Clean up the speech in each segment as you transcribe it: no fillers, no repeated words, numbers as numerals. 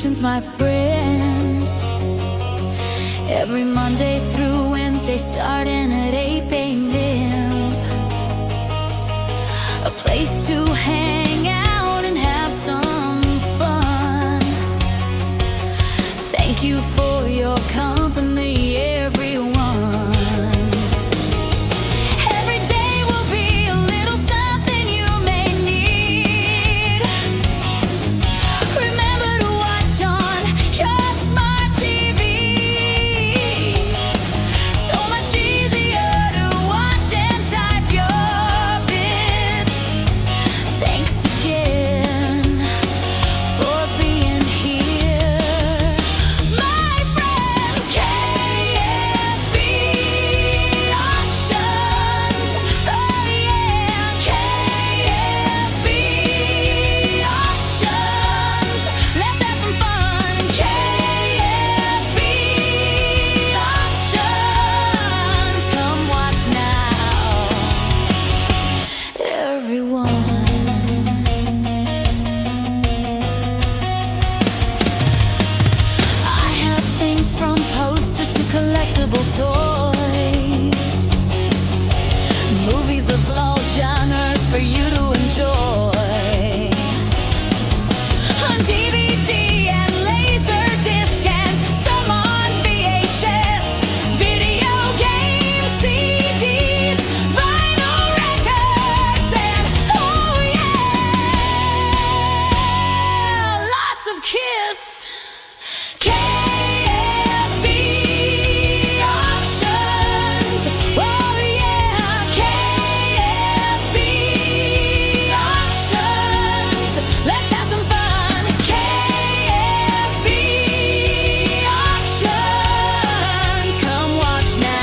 Congratulations, my friends. Every Monday through Wednesday, starting at 8 a.m. A place to hang out and have some fun. Thank you for your company, everyone. Every day will be a little something you may need. Remember to watch on your smart TV. So much easier to watch and type your bits. Thanks again for being here, my friends. KFB Auctions, oh yeah, KFB Auctions. Let's have some fun. KFB Auctions, come watch now, everyone. I have things from posters to collectible toys, movies of all genres for you to enjoy. On DVD and Laserdisc and some on VHS, video games, CDs, vinyl records, and oh yeah, lots of Kiss. KFB Auctions, oh yeah, KFB Auctions. Let's have some fun. KFB Auctions, come watch now,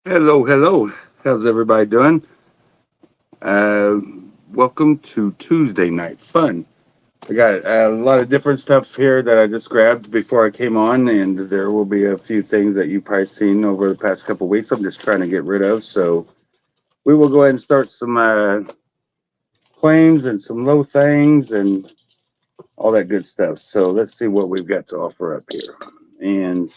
Hello, hello. How's everybody doing? Uh, Welcome to Tuesday Night Fun. I got a lot of different stuff here that I just grabbed before I came on, and there will be a few things that you've probably seen over the past couple weeks. I'm just trying to get rid of. So we will go ahead and start some claims and some low things and all that good stuff. So let's see what we've got to offer up here. And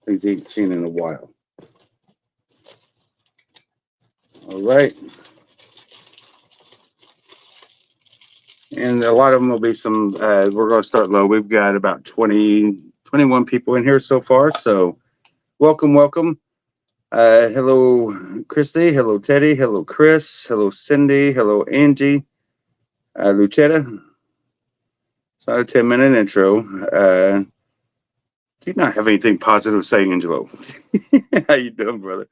things you ain't seen in a while. All right. And a lot of them will be some, we're going to start low. We've got about 21 people in here so far. So welcome, welcome. Hello, Christy. Hello, Teddy. Hello, Chris. Hello, Cindy. Hello, Angie. Lucetta. It's not a 10-minute intro. Do you not have anything positive to say, Angelo? How you doing, brother?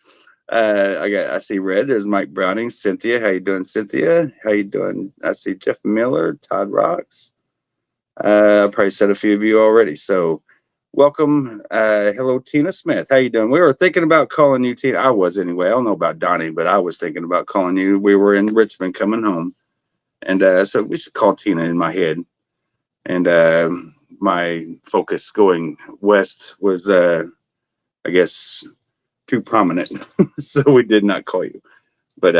I see Red. There's Mike Browning. Cynthia, how you doing, Cynthia? How you doing? I see Jeff Miller, Todd Rocks. I probably said a few of you already. So welcome. Hello, Tina Smith. How you doing? We were thinking about calling you Tina. I was anyway. I don't know about Donnie, but I was thinking about calling you. We were in Richmond coming home, and so we should call Tina in my head. And my focus going west was, I guess, too prominent, so we did not call you. But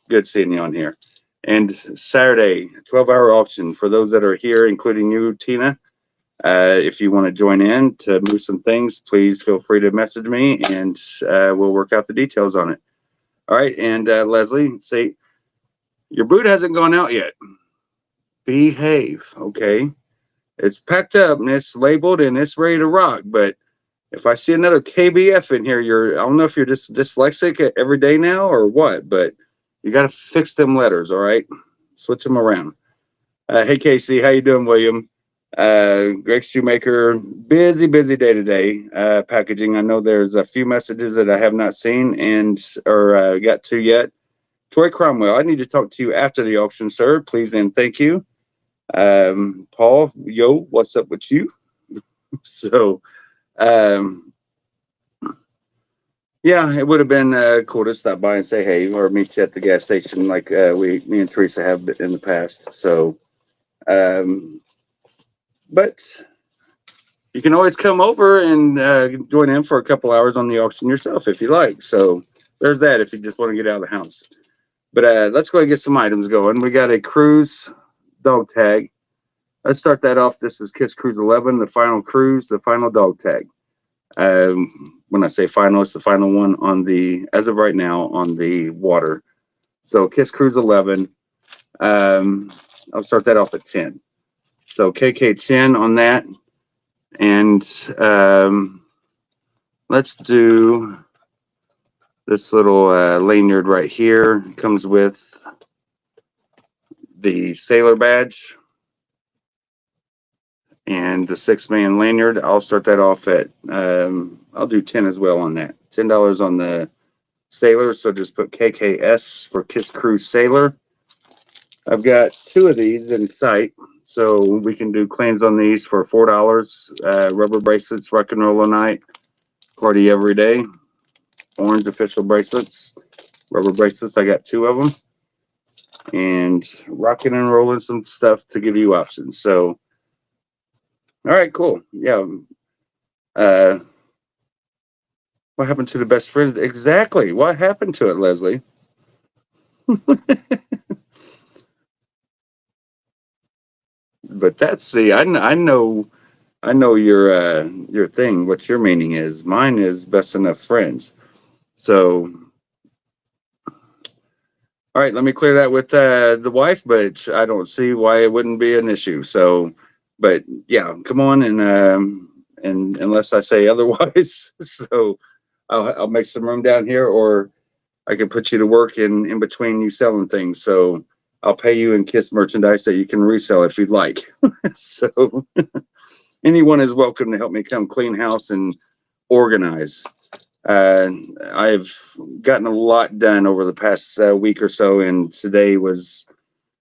good seeing you on here. And Saturday, 12-hour auction for those that are here, including you, Tina. If you want to join in to move some things, please feel free to message me, and we'll work out the details on it. All right, and Leslie, say your boot hasn't gone out yet. Behave, okay? It's packed up and it's labeled and it's ready to rock, but if I see another KBF in here, I don't know if you're just dyslexic every day now or what, but you got to fix them letters, all right? Switch them around. Hey Casey, how you doing, William? Greg Shoemaker, busy day today. Packaging. I know there's a few messages that I have not seen and or got to yet. Troy Cromwell, I need to talk to you after the auction, sir. Please and thank you. Paul, yo, what's up with you? So, um, yeah, it would have been cool to stop by and say hey, or meet you at the gas station like me and Teresa have in the past. So, um, but you can always come over and join in for a couple hours on the auction yourself if you like. So there's that if you just want to get out of the house. But let's go and get some items going. We got a cruise dog tag. Let's start that off. This is Kiss Cruise 11, the final cruise, the final dog tag. When I say final, it's the final one on the, as of right now, on the water. So Kiss Cruise 11. I'll start that off at 10. So KK 10 on that. And let's do this little lanyard right here. It comes with the sailor badge and the 6-man lanyard. I'll start that off at I'll do 10 as well on that. $10 on the sailor. So just put KKS for Kiss Cruise Sailor. I've got 2 of these in sight. So we can do claims on these for $4. Rubber bracelets, rock and roll all night, party every day. Orange official bracelets, rubber bracelets. I got 2 of them, and rocking and rolling some stuff to give you options. So, all right, cool. Yeah. What happened to the best friend? Exactly. What happened to it, Leslie? But that's I know your thing. What your meaning is. Mine is best enough friends. So, all right, let me clear that with the wife, but I don't see why it wouldn't be an issue. So, but yeah, come on and unless I say otherwise, so I'll make some room down here, or I can put you to work in between you selling things. So I'll pay you in Kiss merchandise that you can resell if you'd like. So anyone is welcome to help me come clean house and organize. I've gotten a lot done over the past week or so, and today was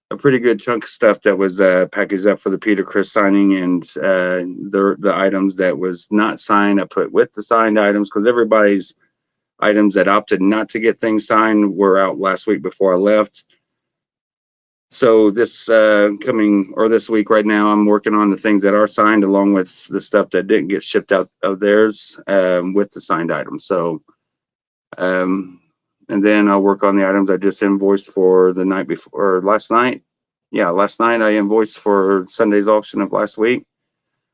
a pretty good chunk of stuff that was packaged up for the Peter Chris signing, and the items that was not signed, I put with the signed items because everybody's items that opted not to get things signed were out last week before I left. So this this week right now, I'm working on the things that are signed along with the stuff that didn't get shipped out of theirs with the signed items. So, and then I'll work on the items I just invoiced for the night before, or last night. Yeah, last night I invoiced for Sunday's auction of last week.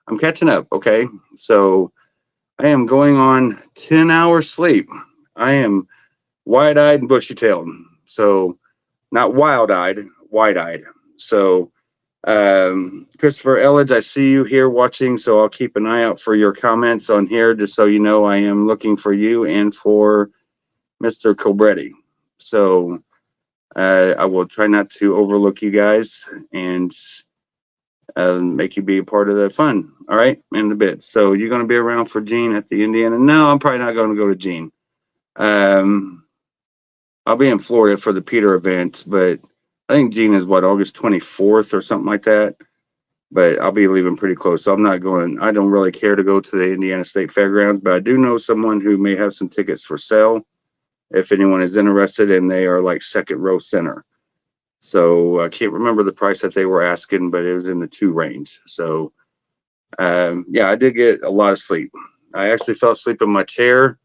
I'm catching up. Okay. So I am going on 10 hours sleep. I am wide-eyed and bushy-tailed. So not wild-eyed, wide-eyed. So Christopher Elledge, I see you here watching, so I'll keep an eye out for your comments on here, just so you know I am looking for you and for Mr. Cobretti. So I will try not to overlook you guys and make you be a part of the fun. All right, in a bit. So you're going to be around for Gene at the Indiana? No, I'm probably not going to go to Gene. I'll be in Florida for the Peter event, but I think Gene is August 24th or something like that. But I'll be leaving pretty close. So I'm not going. I don't really care to go to the Indiana State Fairgrounds, but I do know someone who may have some tickets for sale if anyone is interested, and they are like second row center. So I can't remember the price that they were asking, but it was in the 2 range. So yeah, I did get a lot of sleep. I actually fell asleep in my chair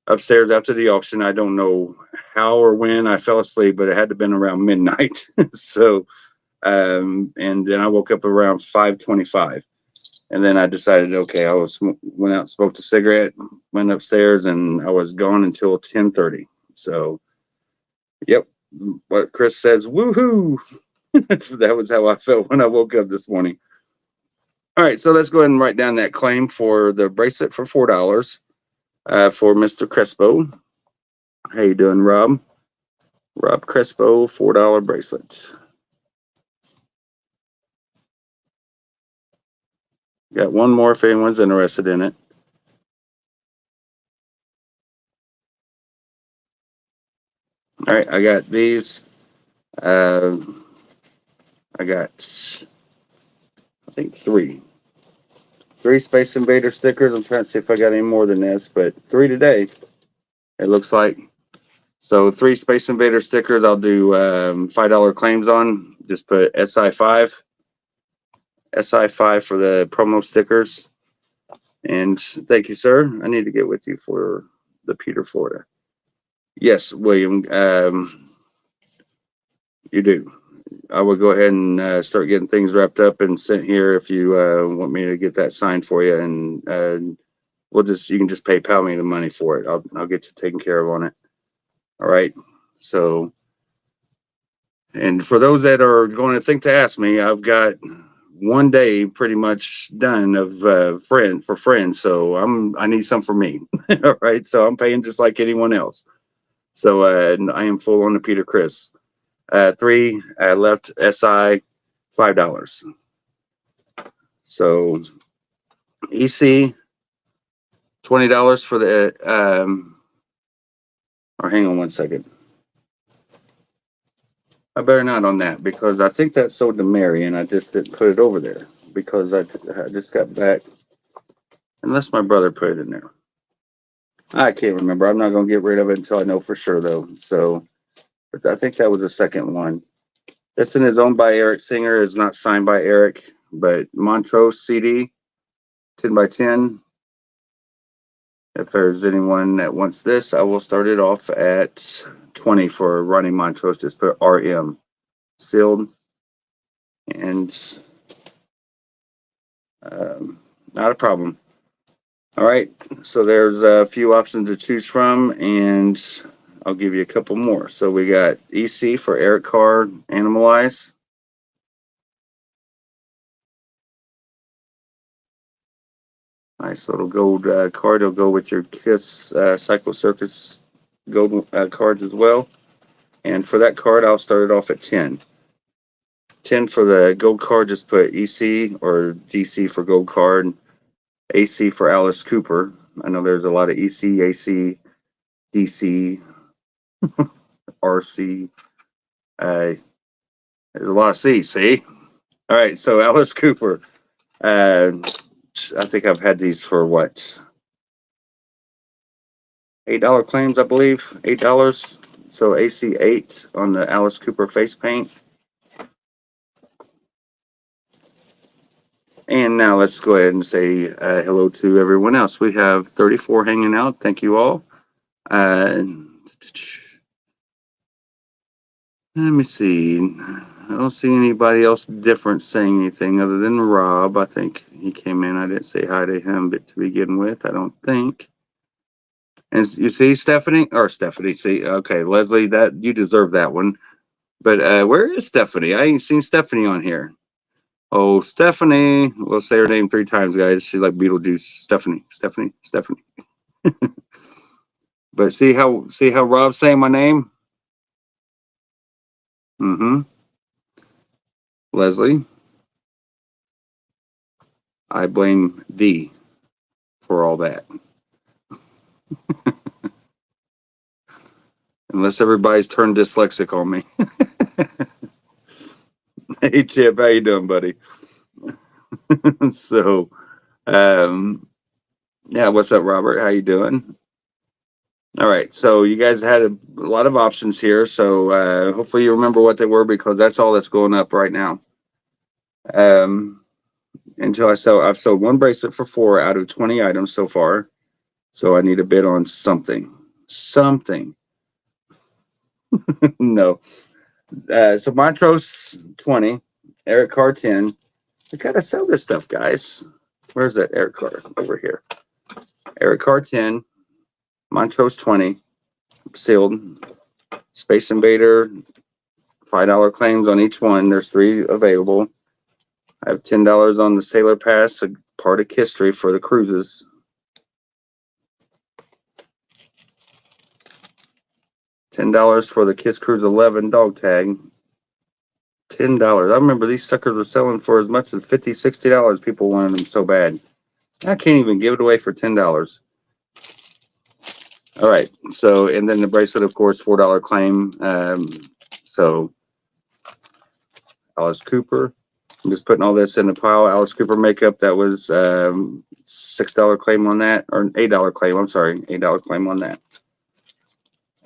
upstairs after the auction. I don't know how or when I fell asleep, but it had to have been around midnight. So, and then I woke up around 5:25, and then I decided, okay, went out, smoked a cigarette, went upstairs, and I was gone until 10:30. So, yep, what Chris says, woohoo! That was how I felt when I woke up this morning. All right, so let's go ahead and write down that claim for the bracelet for $4 for Mr. Crespo. How you doing, Rob? Rob Crespo, $4 bracelet. Got one more if anyone's interested in it. All right, I got these. I got, I think three Space Invader stickers. I'm trying to see if I got any more than this, but three today. It looks like. So 3 Space Invader stickers. I'll do $5 claims on. Just put SI5 for the promo stickers. And thank you, sir. I need to get with you for the Peter, Florida. Yes, William. You do. I will go ahead and start getting things wrapped up and sent here if you want me to get that signed for you, and you can just PayPal me the money for it. I'll get you taken care of on it. All right. So, and for those that are going to think to ask me, I've got one day pretty much done of friends. So I need some for me. All right. So I'm paying just like anyone else. So I am full on the Peter Chris. 3 left SI $5. So EC $20 for the or hang on one second. I better not on that because I think that sold to Mary and I just didn't put it over there because I just got back. Unless my brother put it in there. I can't remember. I'm not going to get rid of it until I know for sure though. So, but I think that was the second one. This one is owned by Eric Singer. It's not signed by Eric, but Montrose CD, 10 by 10. If there's anyone that wants this, I will start it off at 20 for Ronnie Montrose. Just put RM, sealed, and not a problem. All right, so there's a few options to choose from, and I'll give you a couple more. So we got EC for Eric Carr, Animalize. Nice little gold card. It'll go with your Kiss Cycle Circus gold cards as well. And for that card, I'll start it off at 10. 10 for the gold card, just put EC or DC for gold card. AC for Alice Cooper. I know there's a lot of EC, AC, DC, RC. There's a lot of C, see? All right, so Alice Cooper. I think I've had these for what? $8 claims, I believe. $8. So AC 8 on the Alice Cooper face paint. And now let's go ahead and say hello to everyone else. We have 34 hanging out. Thank you all. Let me see. I don't see anybody else different saying anything other than Rob. I think he came in. I didn't say hi to him, but to begin with, I don't think. And you see Stephanie. See, okay, Leslie, that you deserve that one. But where is Stephanie? I ain't seen Stephanie on here. Oh, Stephanie. We'll say her name 3 times, guys. She's like Beetlejuice. Stephanie. But see how Rob's saying my name? Mm-hmm. Leslie. I blame thee for all that. Unless everybody's turned dyslexic on me. Hey Chip, how you doing, buddy? So, yeah, what's up, Robert? How you doing? All right, so you guys had a lot of options here, so hopefully you remember what they were because that's all that's going up right now. Until I've sold 1 bracelet for 4 out of 20 items so far, so I need a bid on something. No. So Montrose 20, Eric Carr 10. I gotta sell this stuff, guys. Where's that Eric Carr? Over here. Eric Carr 10, Montrose 20, sealed. Space Invader, $5 claims on each one. There's 3 available. I have $10 on the Sailor Pass, a part of history for the cruises. $10 for the Kiss Cruise 11 dog tag. $10. I remember these suckers were selling for as much as $50, $60. People wanted them so bad. I can't even give it away for $10. All right. So, and then the bracelet, of course, $4 claim. So Alice Cooper. I'm just putting all this in the pile. Alice Cooper makeup, that was $6 claim on that, or $8 claim. I'm sorry, $8 claim on that.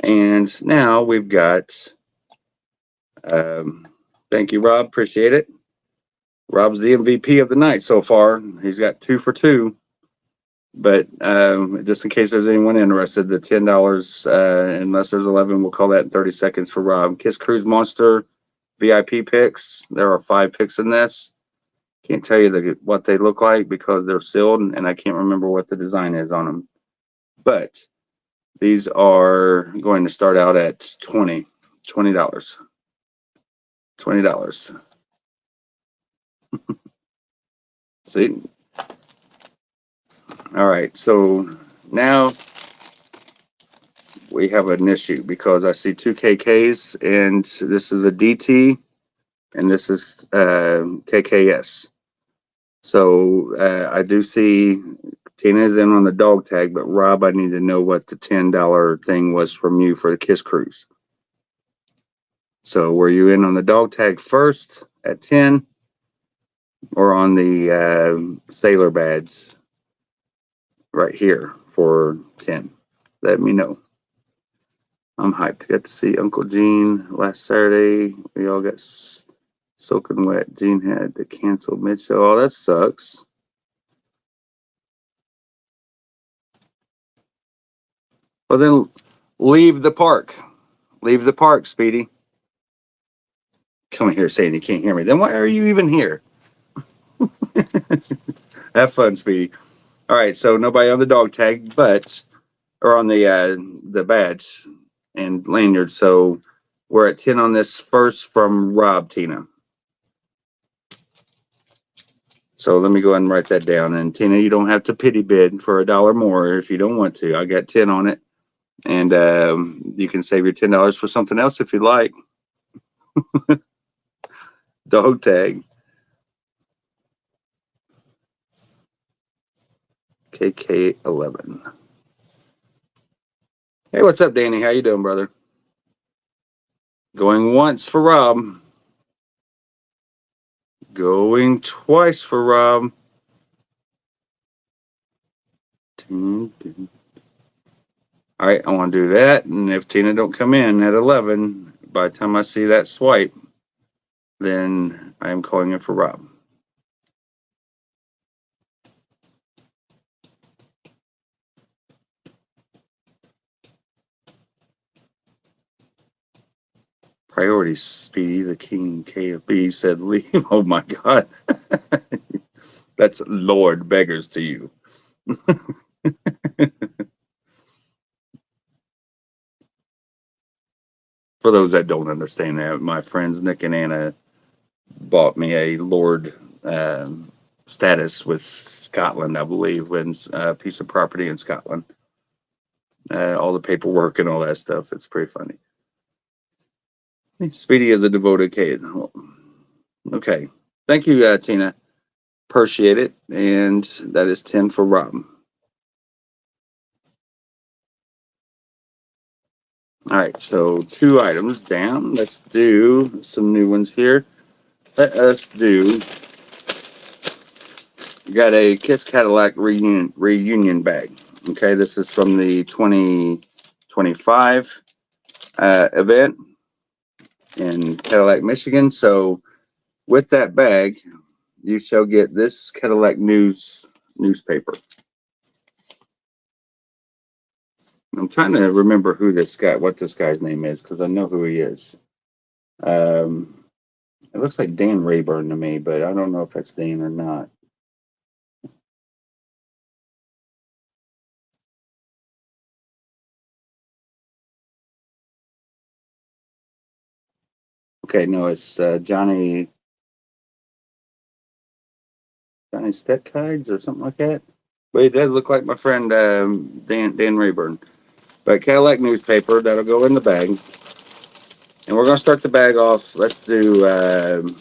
And now we've got, thank you, Rob. Appreciate it. Rob's the MVP of the night so far. He's got 2 for 2. But just in case there's anyone interested, the $10, unless there's 11, we'll call that in 30 seconds for Rob. Kiss Cruise Monster VIP picks. There are 5 picks in this. Can't tell you what they look like because they're sealed, and I can't remember what the design is on them. But these are going to start out at $20. $20. See? All right, so now we have an issue because I see 2 KKs, and this is a DT, and this is KKS. So I do see Tina's in on the dog tag, but Rob, I need to know what the $10 thing was from you for the Kiss Cruise. So were you in on the dog tag first at 10 or on the sailor badge right here for 10? Let me know. I'm hyped. Got to see Uncle Gene last Saturday. We all got soaking wet. Gene had to cancel mid-show. Oh, that sucks. Well, then leave the park. Leave the park, Speedy. Come here saying you can't hear me. Then why are you even here? Have fun, Speedy. All right, so nobody on the dog tag, or on the badge and lanyard. So we're at 10 on this first from Rob, Tina. So let me go ahead and write that down. And Tina, you don't have to pity bid for $1 more if you don't want to. I got 10 on it. And you can save your $10 for something else if you like. Dog tag. KK11. Hey, what's up, Danny? How you doing, brother? Going once for Rob. Going twice for Rob. All right, I want to do that. And if Tina don't come in at 11, by the time I see that swipe, then I am calling it for Rob. Priorities, Speedy, the King KFB said leave. Oh my God. That's Lord beggars to you. For those that don't understand that, my friends Nick and Anna bought me a Lord status with Scotland, I believe, when a piece of property in Scotland. All the paperwork and all that stuff. It's pretty funny. Speedy is a devoted kid. Okay. Thank you, Tina. Appreciate it. And that is 10 for Rob. All right. So 2 items down. Let's do some new ones here. Let us do. We got a Kiss Cadillac reunion bag. Okay. This is from the 2025 event in Cadillac, Michigan. So with that bag, you shall get this Cadillac newspaper. I'm trying to remember what this guy's name is, because I know who he is. It looks like Dan Rayburn to me, but I don't know if that's Dan or not. Okay, no, it's Johnny Stetkides or something like that. But it does look like my friend Dan Rayburn. But Cadillac newspaper, that'll go in the bag. And we're gonna start the bag off. Let's do $35.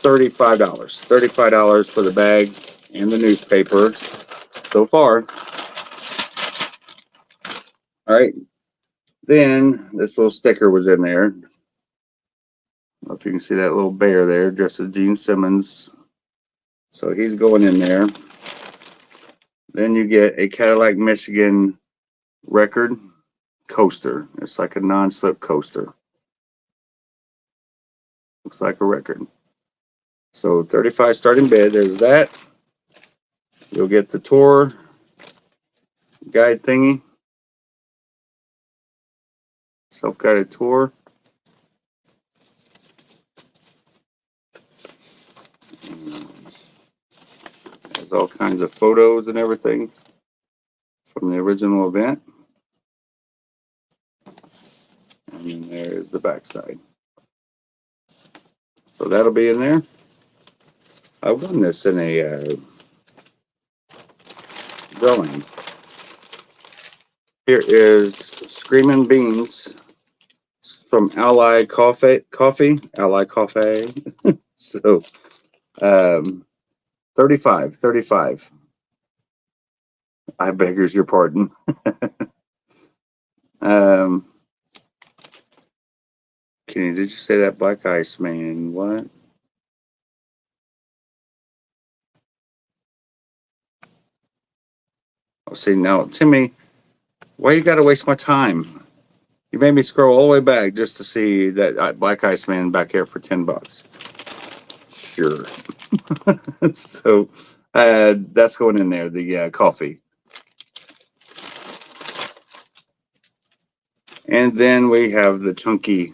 $35 for the bag and the newspaper so far. All right. Then this little sticker was in there. I don't know if you can see that little bear there, dressed as Gene Simmons. So he's going in there. Then you get a Cadillac Michigan record coaster. It's like a non-slip coaster. Looks like a record. So 35 starting bid. There's that. You'll get the tour guide thingy. Self-guided tour. There's all kinds of photos and everything from the original event. And then there's the backside. So that'll be in there. I won this in a drawing. Here is Screaming Beans from Ally Coffee. Ally Coffee. So 35. I beggars your pardon. Kenny, did you say that Black Ice Man? What? Oh, see, now, Timmy, why you gotta waste my time? You made me scroll all the way back just to see that Black Ice Man back here for $10. Sure. So that's going in there, the coffee. And then we have the chunky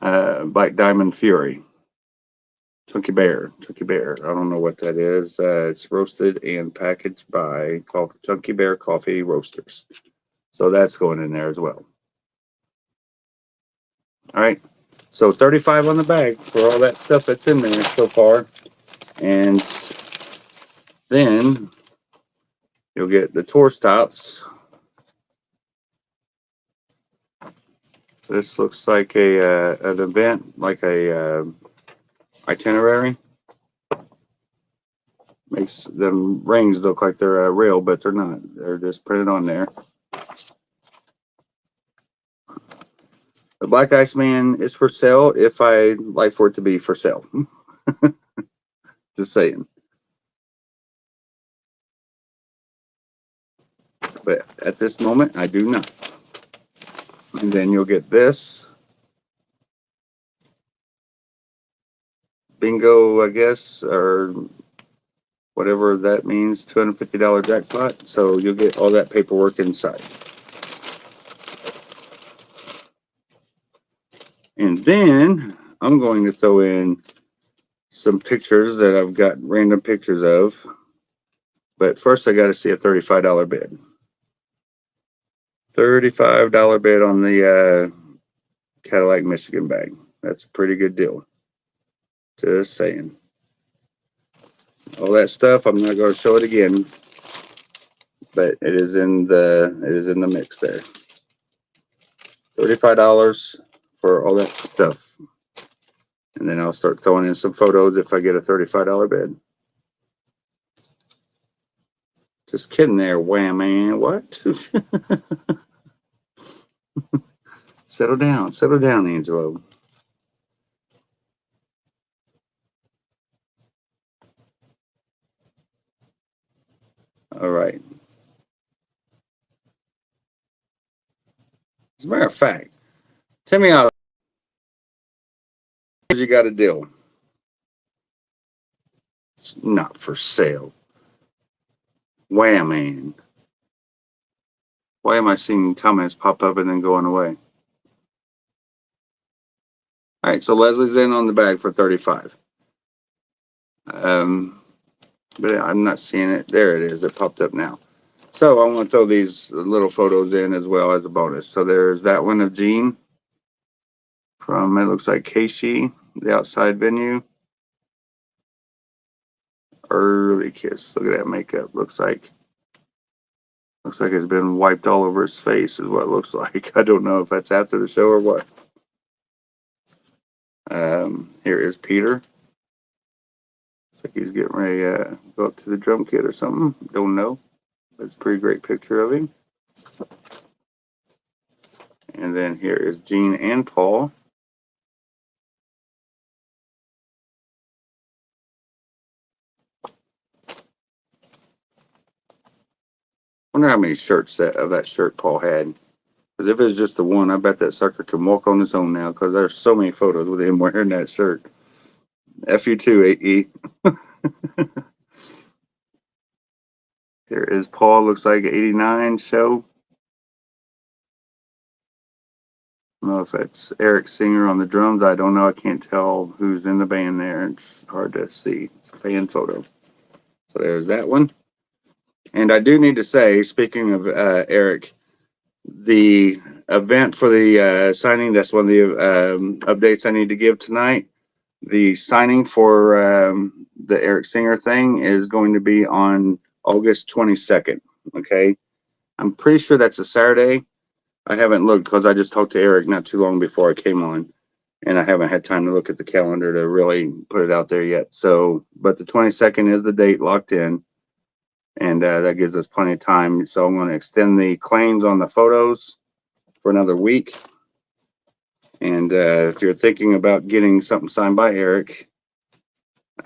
Black Diamond Fury. Chunky Bear. I don't know what that is. It's roasted and packaged by Chunky Bear Coffee Roasters. So that's going in there as well. All right. So 35 on the bag for all that stuff that's in there so far. And then you'll get the tour stops. This looks like an event, like a itinerary. Makes them rings look like they're real, but they're not. They're just printed on there. The Black Ice Man is for sale if I like for it to be for sale. Just saying. But at this moment, I do not. And then you'll get this. Bingo, I guess, or whatever that means, $250 jackpot. So you'll get all that paperwork inside. And then I'm going to throw in some pictures that I've got random pictures of. But first I got to see a $35 bid. $35 bid on the Cadillac Michigan bag. That's a pretty good deal. Just saying. All that stuff, I'm not going to show it again, but it is in the mix there. $35 for all that stuff. And then I'll start throwing in some photos if I get a $35 bid. Just kidding there, wham man. What? Settle down, Angelo. All right. As a matter of fact, tell me how you got a deal. It's not for sale. Wham man. Why am I seeing comments pop up and then going away? All right, so Leslie's in on the bag for 35. But I'm not seeing it. There it is. It popped up now. So I want to throw these little photos in as well as a bonus. So there's that one of Gene from, it looks like Keishi, the outside venue. Early kiss. Look at that makeup. Looks like Looks like it's been wiped all over his face, is what it looks like. I don't know if that's after the show or what. Here is Peter. Looks like he's getting ready to go up to the drum kit or something. Don't know. That's a pretty great picture of him. And then here is Gene and Paul. Wonder how many shirts that shirt Paul had. Because if it's just the one, I bet that sucker can walk on his own now. Because there's so many photos with him wearing that shirt. F you too, AE. Here is Paul. Looks like 89 show. I don't know if that's Eric Singer on the drums. I don't know. I can't tell who's in the band there. It's hard to see. It's a fan photo. So there's that one. And I do need to say, speaking of Eric, the event for the signing, that's one of the updates I need to give tonight. The signing for the Eric Singer thing is going to be on August 22nd. Okay. I'm pretty sure that's a Saturday. I haven't looked because I just talked to Eric not too long before I came on, and I haven't had time to look at the calendar to really put it out there yet. So, but the 22nd is the date locked in, and that gives us plenty of time. So I'm going to extend the claims on the photos for another week. And if you're thinking about getting something signed by Eric,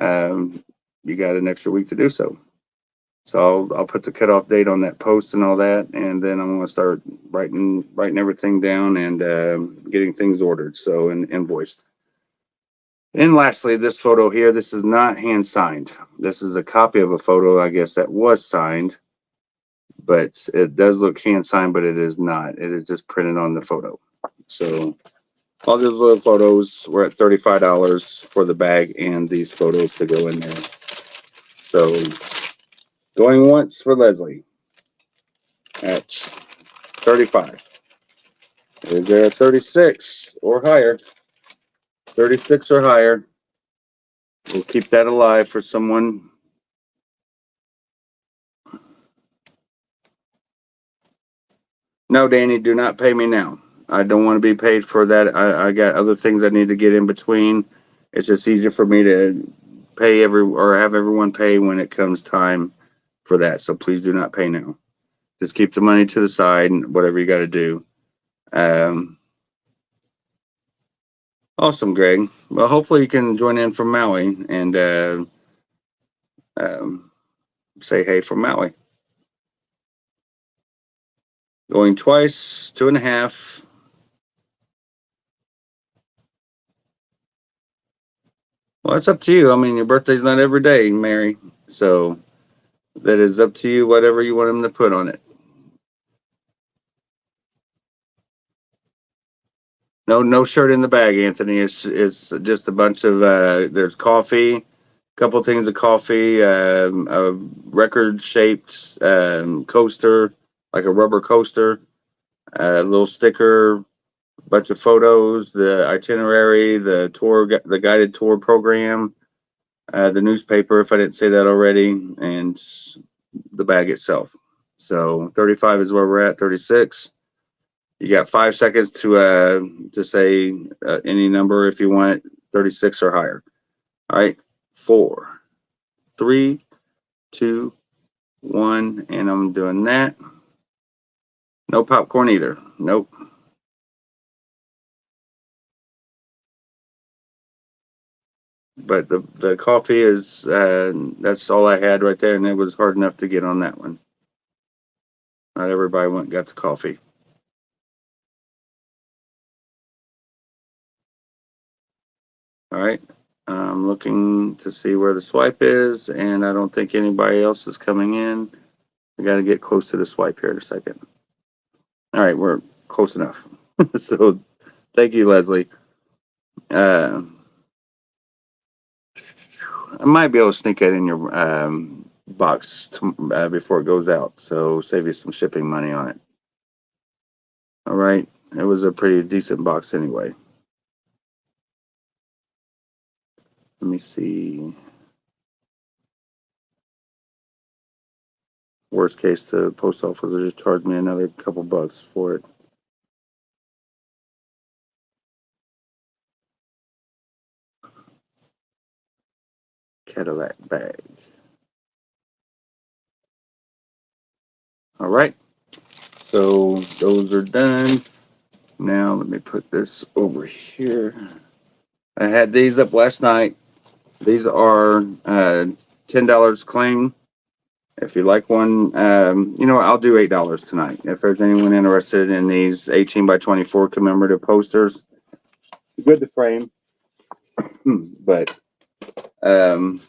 you got an extra week to do so. So I'll put the cutoff date on that post and all that, and then I'm going to start writing everything down and getting things ordered, so and invoiced. And lastly, this photo here, this is not hand signed. This is a copy of a photo, I guess, that was signed, but it does look hand signed, but it is not. It is just printed on the photo. So all those little photos were at $35 for the bag and these photos to go in there. So going once for Leslie at 35. Is there a 36 or higher? 36 or higher. We'll keep that alive for someone. No, Danny, do not pay me now. I don't want to be paid for that. I got other things I need to get in between. It's just easier for me to pay or have everyone pay when it comes time for that. So please do not pay now. Just keep the money to the side and whatever you got to do. Awesome, Greg. Well, hopefully you can join in from Maui and say hey from Maui. Going twice, 2.5. Well, it's up to you. I mean, your birthday's not every day, Mary. So that is up to you, whatever you want them to put on it. No shirt in the bag, Anthony. It's just a bunch of there's coffee, a couple things of coffee, a record shaped coaster, like a rubber coaster, a little sticker, a bunch of photos, the itinerary, the tour, the guided tour program, the newspaper, if I didn't say that already, and the bag itself. So 35 is where we're at. 36. You got 5 seconds to say any number if you want it, 36 or higher. All right, 4, 3, 2, 1, and I'm doing that. No popcorn either. Nope. But the coffee is that's all I had right there, and it was hard enough to get on that one. Not everybody went and got the coffee. All right. I'm looking to see where the swipe is, and I don't think anybody else is coming in. We got to get close to the swipe here in a second. All right, we're close enough. So thank you, Leslie. I might be able to sneak that in your box before it goes out, so save you some shipping money on it. All right, it was a pretty decent box anyway. Let me see. Worst case, the post office will just charge me another couple bucks for it. Cadillac bag. All right. So those are done. Now let me put this over here. I had these up last night. These are $10 claim. If you like one, I'll do $8 tonight. If there's anyone interested in these 18 by 24 commemorative posters, good to frame, but $8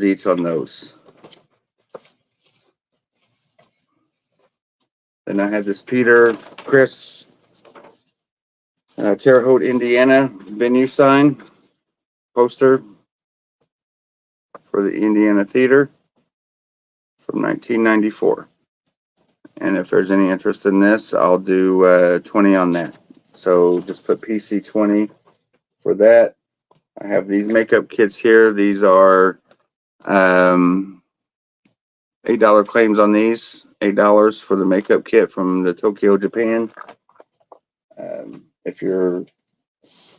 each on those. Then I have this Peter Chris Terre Haute, Indiana venue sign poster for the Indiana Theater from 1994. And if there's any interest in this, I'll do 20 on that. So just put PC 20 for that. I have these makeup kits here. These are $8 claims on these. $8 for the makeup kit from the Tokyo, Japan. If you're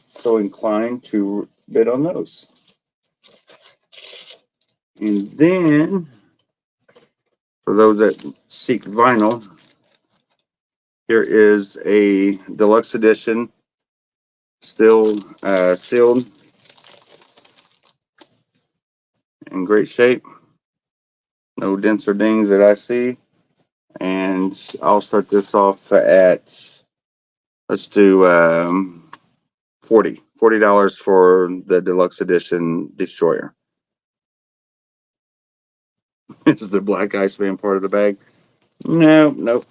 so inclined to bid on those. And then, for those that seek vinyl, here is a deluxe edition, still sealed, in great shape. No dents or dings that I see. And I'll start this off at, let's do $40 for the deluxe edition Destroyer. Is the Black Iceman part of the bag? No, nope.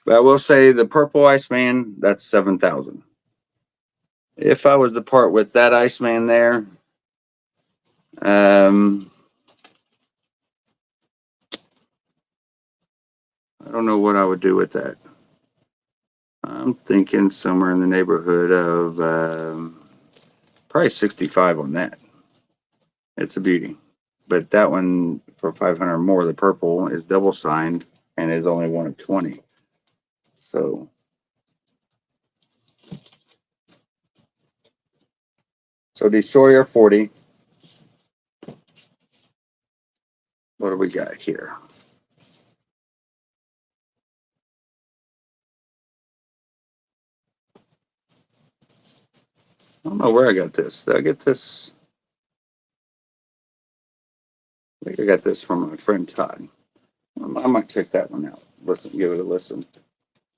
But I will say the purple Iceman, that's $7,000. If I was to part with that Iceman there, I don't know what I would do with that. I'm thinking somewhere in the neighborhood of probably 65 on that. It's a beauty. But that one for 500 more, the purple is double signed and is only one of 20. So Destroyer 40. What do we got here? I don't know where I got this. Did I get this? I think I got this from my friend Todd. I might check that one out. Listen, give it a listen.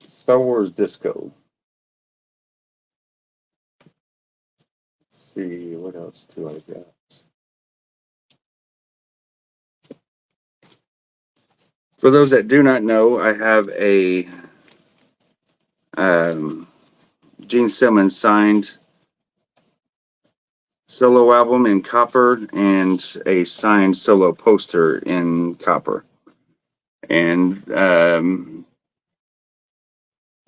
Star Wars Disco. Let's see, what else do I got? For those that do not know, I have a Gene Simmons signed solo album in copper and a signed solo poster in copper. And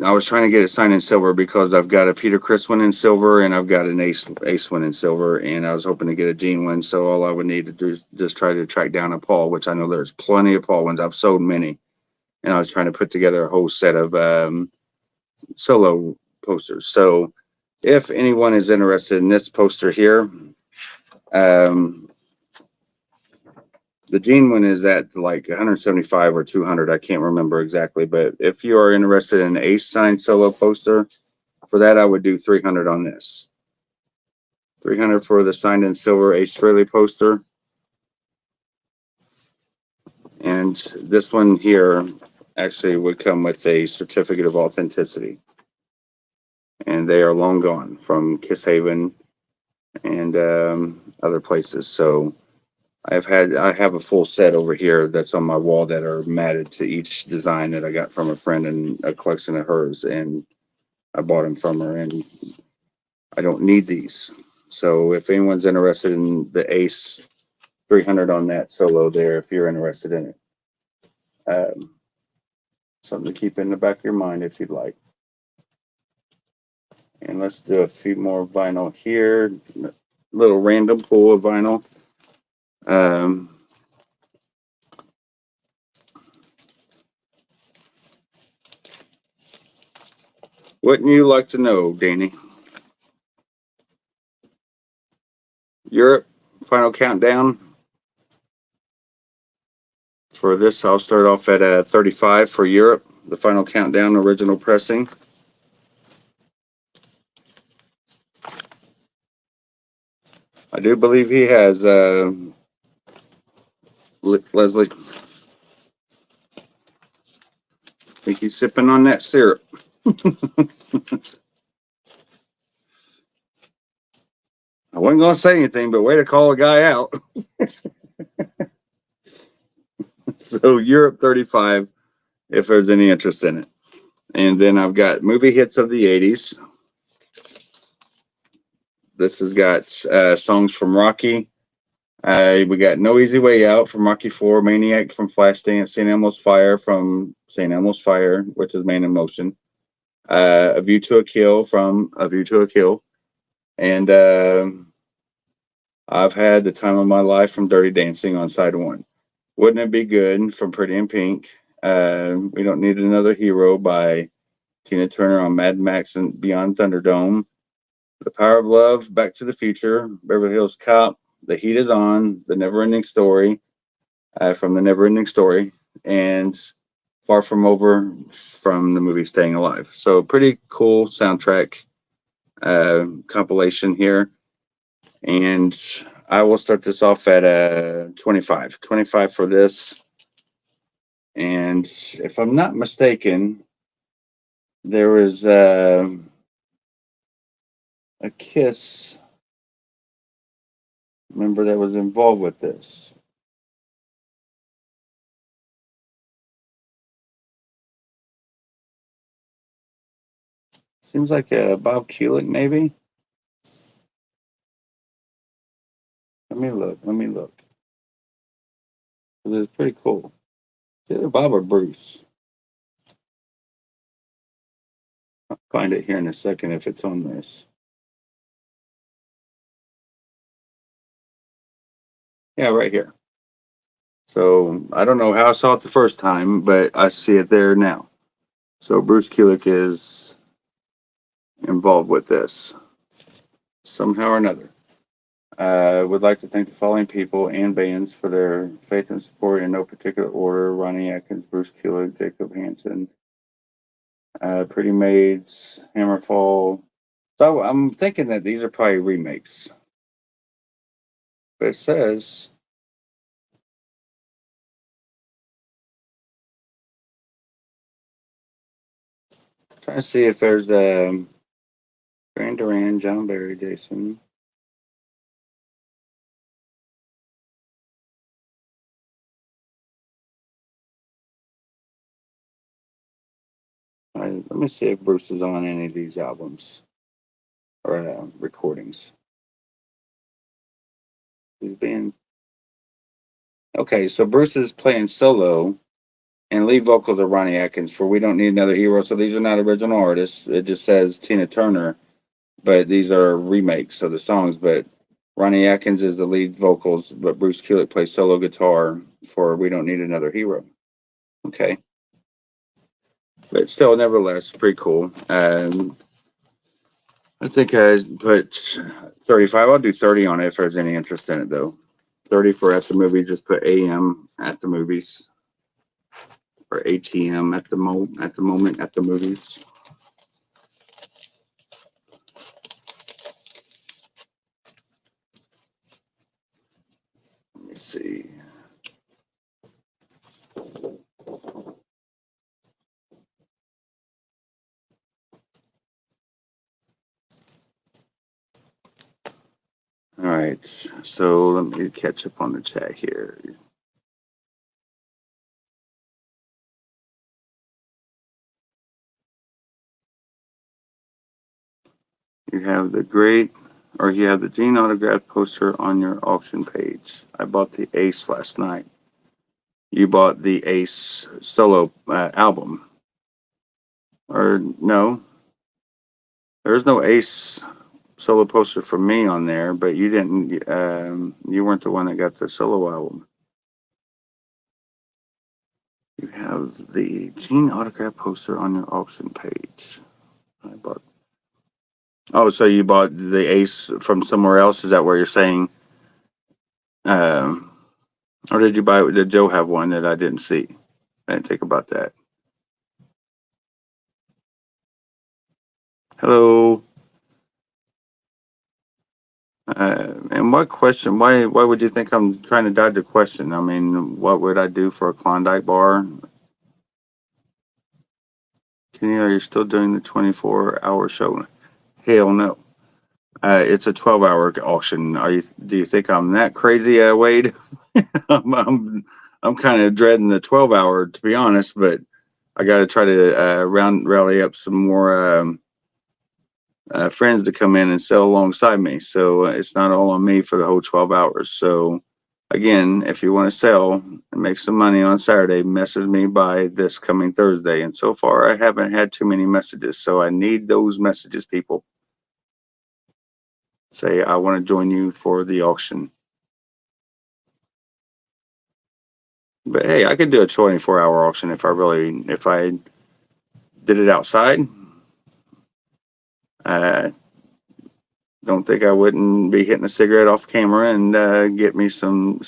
I was trying to get it signed in silver because I've got a Peter Criss one in silver and I've got an Ace one in silver, and I was hoping to get a Gene one. So all I would need to do is just try to track down a Paul, which I know there's plenty of Paul ones. I've sold many, and I was trying to put together a whole set of solo posters. So if anyone is interested in this poster here, the Gene one is at like 175 or 200. I can't remember exactly, but if you are interested in an Ace signed solo poster, for that I would do 300 on this. 300 for the signed in silver Ace Frehley poster. And this one here actually would come with a certificate of authenticity. And they are long gone from Kiss Haven and other places. So I have a full set over here that's on my wall that are matted to each design that I got from a friend and a collection of hers, and I bought them from her, and I don't need these. So if anyone's interested in the Ace 300 on that solo there, if you're interested in it, something to keep in the back of your mind if you'd like. And let's do a few more vinyl here. Little random pool of vinyl. Wouldn't you like to know, Danny? Europe, final countdown. For this, I'll start off at 35 for Europe, the final countdown original pressing. I do believe he has Leslie. I think he's sipping on that syrup. I wasn't going to say anything, but way to call a guy out. So Europe 35, if there's any interest in it. And then I've got movie hits of the 80s. This has got songs from Rocky. We got No Easy Way Out from Rocky 4, Maniac from Flashdance, St. Elmo's Fire from St. Elmo's Fire, which is Man in Motion. A View to a Kill from A View to a Kill. And I've had the time of my life from Dirty Dancing on side one. Wouldn't It Be Good from Pretty in Pink. We Don't Need Another Hero by Tina Turner on Mad Max and Beyond Thunderdome. The Power of Love, Back to the Future, Beverly Hills Cop, The Heat Is On, The Never-Ending Story from The Never-Ending Story, and Far From Over from the movie Staying Alive. So pretty cool soundtrack compilation here. And I will start this off at 25. 25 for this. And if I'm not mistaken, there was a Kiss member that was involved with this. Seems like Bob Kulick, maybe. Let me look. It's pretty cool. It's either Bob or Bruce. I'll find it here in a second if it's on this. Yeah, right here. So I don't know how I saw it the first time, but I see it there now. So Bruce Kulick is involved with this somehow or another. Would like to thank the following people and bands for their faith and support in no particular order: Ronnie Atkins, Bruce Kulick, Jacob Hansen, Pretty Maids, Hammerfall. So I'm thinking that these are probably remakes. But it says trying to see if there's Duran Duran, John Barry, Jason. Let me see if Bruce is on any of these albums or recordings. He's been okay. So Bruce is playing solo, and lead vocals are Ronnie Atkins for "We Don't Need Another Hero." So these are not original artists. It just says Tina Turner, but these are remakes of the songs. But Ronnie Atkins is the lead vocals, but Bruce Kulick plays solo guitar for "We Don't Need Another Hero." Okay. But still, nevertheless, pretty cool. I think I put 35. I'll do 30 on it if there's any interest in it, though. 30 for at the movie. Just put AM at the movies or ATM at the moment at the movies. Let me see. All right, so let me catch up on the chat here. You have the Gene autograph poster on your auction page. I bought the Ace last night. You bought the Ace solo album. Or no? There's no Ace solo poster for me on there, but you didn't. You weren't the one that got the solo album. You have the Gene autograph poster on your auction page. I bought. Oh, so you bought the Ace from somewhere else? Is that where you're saying? Um, or did you buy? Did Joe have one that I didn't see? I didn't think about that. Hello. And what question? Why would you think I'm trying to dodge the question? I mean, what would I do for a Klondike bar? Kenny, are you still doing the 24-hour show? Hell no. It's a 12-hour auction. Do you think I'm that crazy, Wade? I'm kind of dreading the 12-hour, to be honest, but I got to try to rally up some more friends to come in and sell alongside me. So it's not all on me for the whole 12 hours. So again, if you want to sell and make some money on Saturday, message me by this coming Thursday. And so far, I haven't had too many messages. So I need those messages, people. Say, I want to join you for the auction. But hey, I could do a 24-hour auction if I did it outside. Don't think I wouldn't be hitting a cigarette off camera and get me some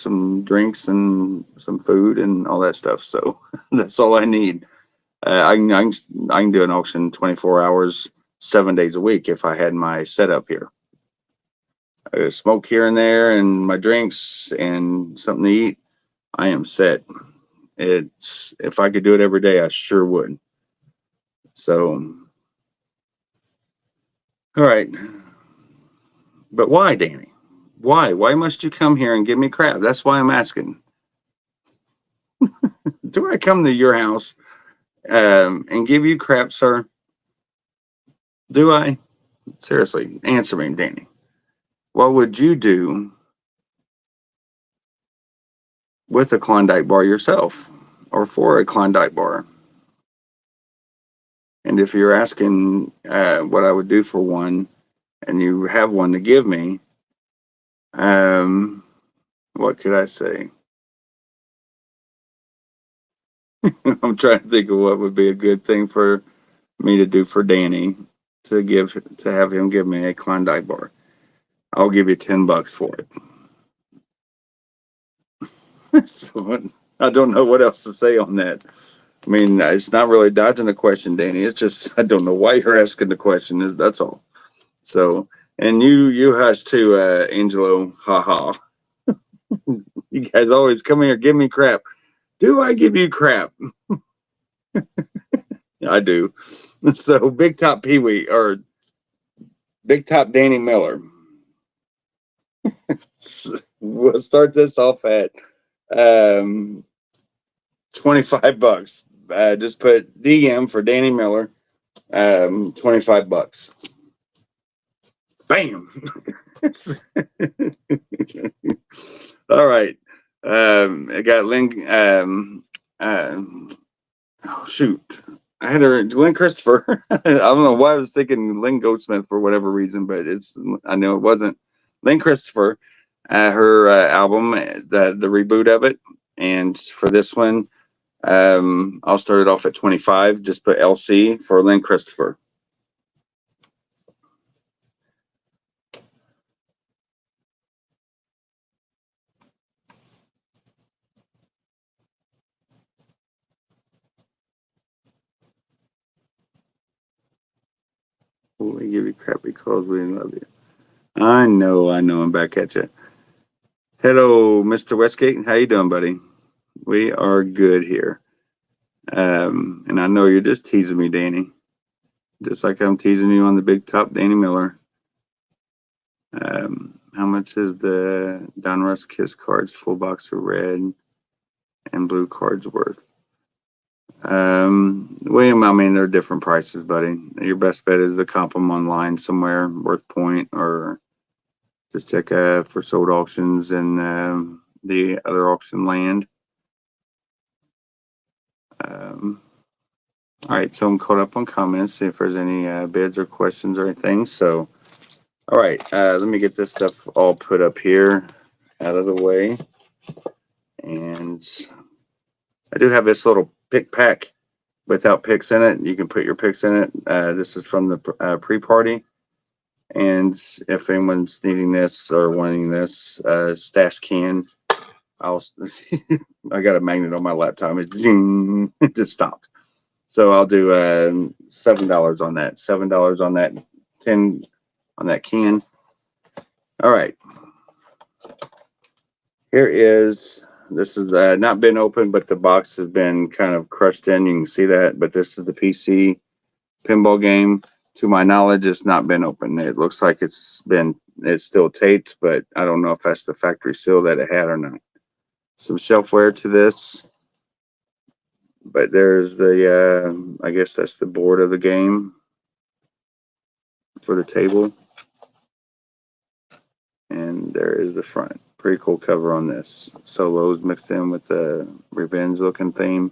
drinks and some food and all that stuff. So that's all I need. I can do an auction 24 hours, 7 days a week if I had my setup here. I smoke here and there and my drinks and something to eat. I am set. If I could do it every day, I sure would. So, all right. But why, Danny? Why? Why must you come here and give me crap? That's why I'm asking. Do I come to your house and give you crap, sir? Do I? Seriously, answer me, Danny. What would you do with a Klondike bar yourself or for a Klondike bar? And if you're asking what I would do for one and you have one to give me, what could I say? I'm trying to think of what would be a good thing for me to do for Danny to have him give me a Klondike bar. I'll give you $10 for it. So I don't know what else to say on that. I mean, it's not really dodging the question, Danny. It's just I don't know why you're asking the question. That's all. So, and you hush too, Angelo. Ha ha. You guys always come here, give me crap. Do I give you crap? I do. So, Big Top Pee Wee or Big Top Danny Miller. We'll start this off at $25. Just put DM for Danny Miller. $25. Bam. All right. I got Lynn. Oh shoot. I had her Lynn Christopher. I don't know why I was thinking Lynn Goldsmith for whatever reason, but I know it wasn't. Lynn Christopher, her album, the reboot of it, and for this one, I'll start it off at 25. Just put LC for Lynn Christopher. We give you crap because we love you. I know. I'm back at you. Hello, Mr. Westgate. How you doing, buddy? We are good here. And I know you're just teasing me, Danny. Just like I'm teasing you on the Big Top Danny Miller. How much is the Donruss Kiss cards, full box of red and blue cards worth? William, I mean, they're different prices, buddy. Your best bet is to comp them online somewhere, Worth Point, or just check for sold auctions and the other auction land. All right, so I'm caught up on comments, see if there's any bids or questions or anything. So, all right, let me get this stuff all put up here out of the way. And I do have this little pick pack without picks in it. You can put your picks in it. This is from the pre-party. And if anyone's needing this or wanting this stash can, I got a magnet on my laptop. It just stopped. So I'll do $7 on that. $7 on that 10 on that can. All right. Here is, this is not been opened, but the box has been kind of crushed in. You can see that, but this is the PC pinball game. To my knowledge, it's not been opened. It looks like it's still taped, but I don't know if that's the factory seal that it had or not. Some shelfware to this, but there's the, I guess that's the board of the game for the table. And there is the front. Pretty cool cover on this. Solos mixed in with the revenge looking theme.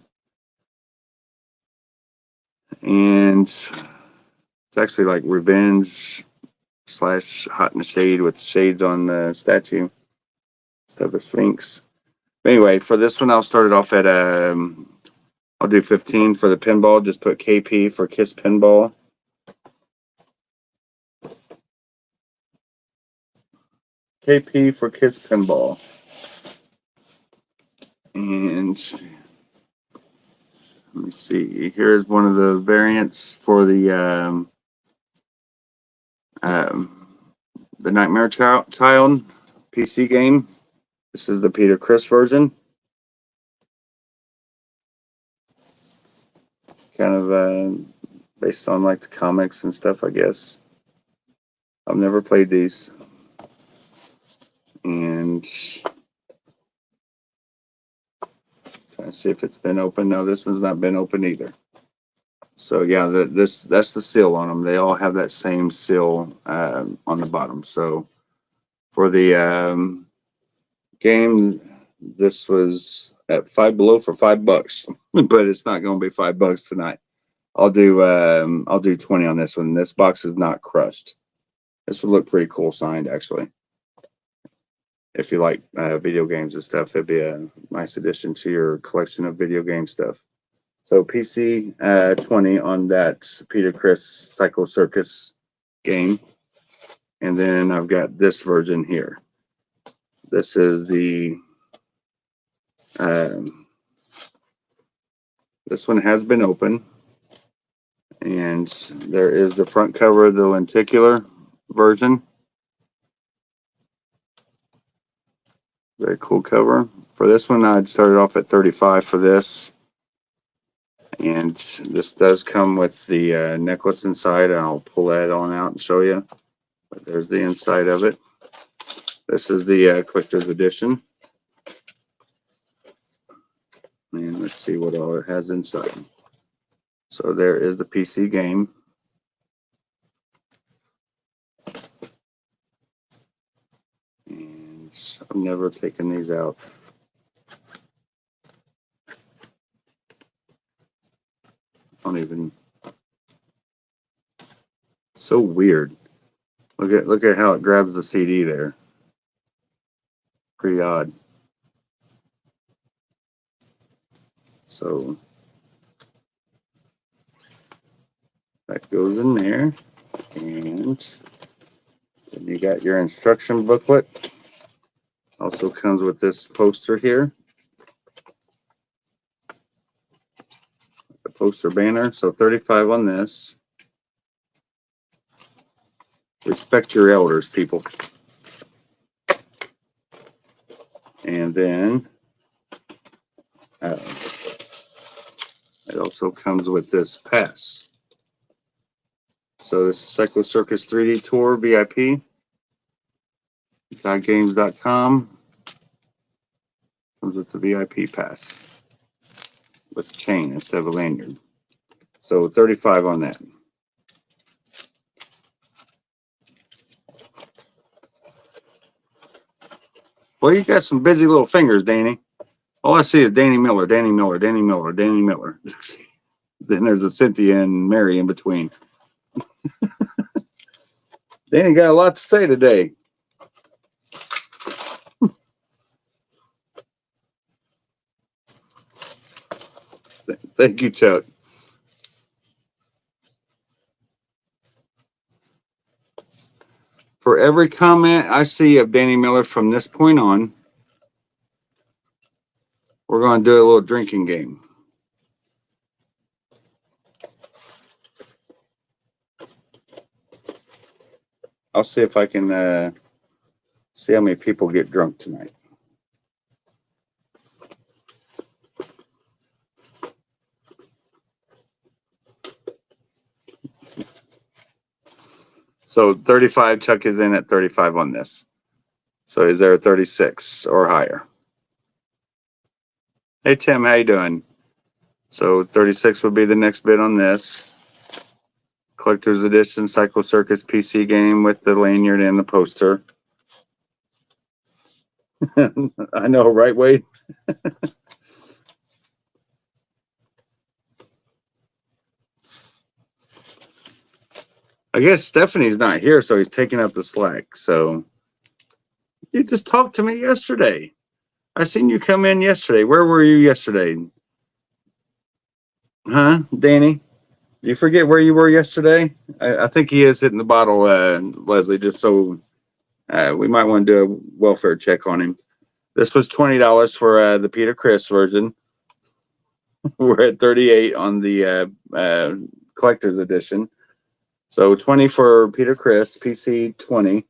And it's actually like revenge / hot in the shade with shades on the statue instead of a sphinx. But anyway, for this one, I'll start it off at I'll do 15 for the pinball. Just put KP for Kiss Pinball. KP for Kiss Pinball. And let me see. Here's one of the variants for the Nightmare Child PC game. This is the Peter Criss version. Kind of based on like the comics and stuff, I guess. I've never played these. And trying to see if it's been open. No, this one's not been open either. So yeah, that's the seal on them. They all have that same seal on the bottom. So for the game, this was at Five Below for $5, but it's not going to be $5 tonight. I'll do 20 on this one. This box is not crushed. This would look pretty cool signed, actually. If you like video games and stuff, it'd be a nice addition to your collection of video game stuff. So PC 20 on that Peter Criss Psycho Circus game. And then I've got this version here. This is the, this one has been open. And there is the front cover of the lenticular version. Very cool cover. For this one, I'd started off at 35 for this. And this does come with the necklace inside. I'll pull that on out and show you. But there's the inside of it. This is the collector's edition. And let's see what all it has inside. So there is the PC game. And I've never taken these out. Don't even. So weird. Look at how it grabs the CD there. Pretty odd. So that goes in there, and then you got your instruction booklet. Also comes with this poster here. The poster banner, so 35 on this. Respect your elders, people. And then it also comes with this pass. So this is Psycho Circus 3D Tour VIP. Games.com. Comes with the VIP pass. With a chain instead of a lanyard. So 35 on that. Well, you got some busy little fingers, Danny. All I see is Danny Miller, Danny Miller, Danny Miller, Danny Miller. Then there's a Cynthia and Mary in between. Danny got a lot to say today. Thank you, Chuck. For every comment I see of Danny Miller from this point on, we're going to do a little drinking game. I'll see if I can see how many people get drunk tonight. So 35, Chuck is in at 35 on this. So is there a 36 or higher? Hey, Tim, how you doing? So 36 would be the next bid on this. Collector's Edition Cycle Circus PC game with the lanyard and the poster. I know, right, Wade? I guess Stephanie's not here, so he's taking up the slack. So you just talked to me yesterday. I seen you come in yesterday. Where were you yesterday? Huh, Danny? You forget where you were yesterday? I think he is hitting the bottle, Leslie, just so we might want to do a welfare check on him. This was $20 for the Peter Criss version. We're at 38 on the collector's edition. So 20 for Peter Criss, PC 20.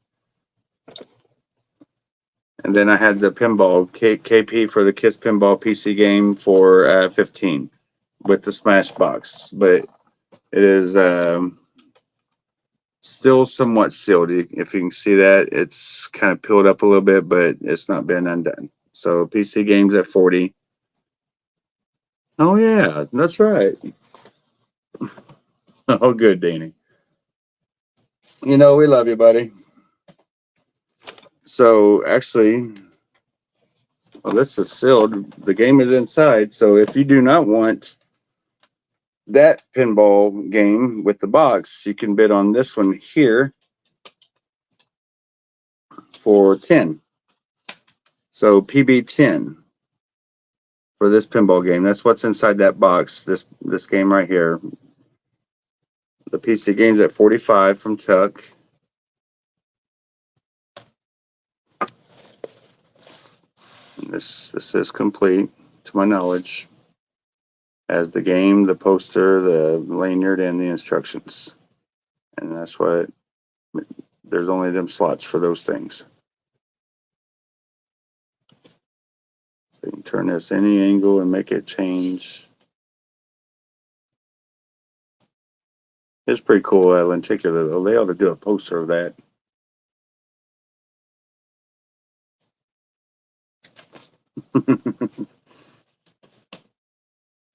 And then I had the pinball, KP for the Kiss Pinball PC game for 15 with the Smash box. But it is still somewhat sealed. If you can see that, it's kind of peeled up a little bit, but it's not been undone. So PC games at 40. Oh, yeah, that's right. Oh, good, Danny. You know, we love you, buddy. So actually, well, this is sealed. The game is inside. So if you do not want that pinball game with the box, you can bid on this one here for 10. So PB 10 for this pinball game. That's what's inside that box. This game right here. The PC game's at 45 from Chuck. This is complete to my knowledge. As the game, the poster, the lanyard, and the instructions. And that's what there's only them slots for those things. So you can turn this any angle and make it change. It's pretty cool, lenticular though. They ought to do a poster of that.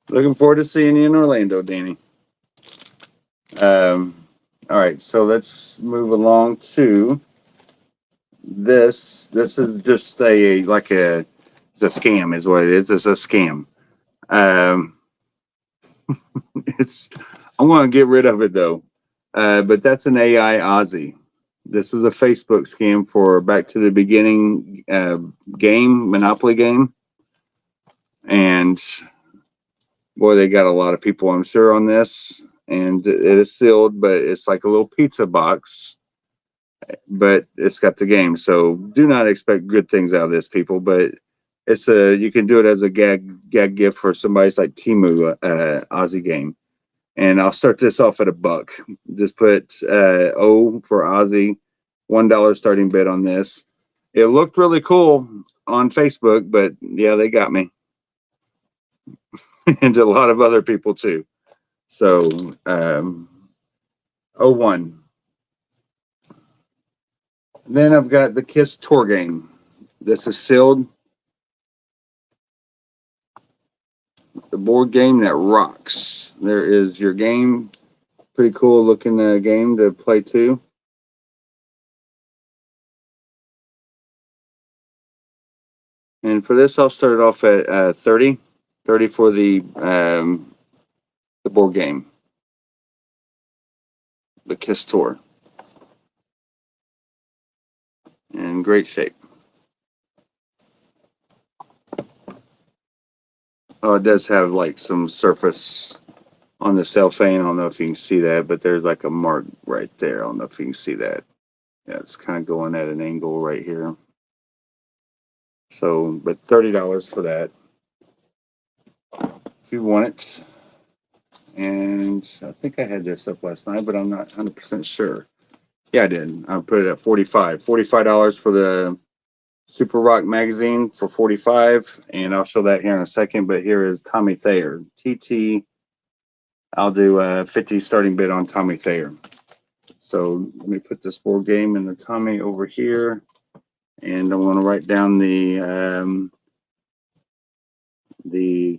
Looking forward to seeing you in Orlando, Danny. All right, so let's move along to this. This is just it's a scam, is what it is. It's a scam. I want to get rid of it though. But that's an AI Aussie. This is a Facebook scam for Back to the Beginning game, Monopoly game. And boy, they got a lot of people, I'm sure, on this. And it is sealed, but it's like a little pizza box. But it's got the game. So do not expect good things out of this, people. But you can do it as a gag gift for somebody's like Temu Aussie game. And I'll start this off at $1. Just put O for Aussie, $1 starting bid on this. It looked really cool on Facebook, but yeah, they got me. And a lot of other people too. So 01. Then I've got the Kiss Tour game. This is sealed. The board game that rocks. There is your game. Pretty cool looking game to play too. And for this, I'll start it off at 30. 30 for the the board game, the Kiss Tour, in great shape. Oh, it does have like some surface on the cellophane. I don't know if you can see that, but there's like a mark right there. I don't know if you can see that. Yeah, it's kind of going at an angle right here. So, but $30 for that if you want it. And I think I had this up last night, but I'm not 100% sure. Yeah, I did. I put it at $45 for the Super Rock magazine for 45, and I'll show that here in a second. But here is Tommy Thayer, TT. I'll do 50 starting bid on Tommy Thayer. So let me put this board game in the Tommy over here, and I want to write down the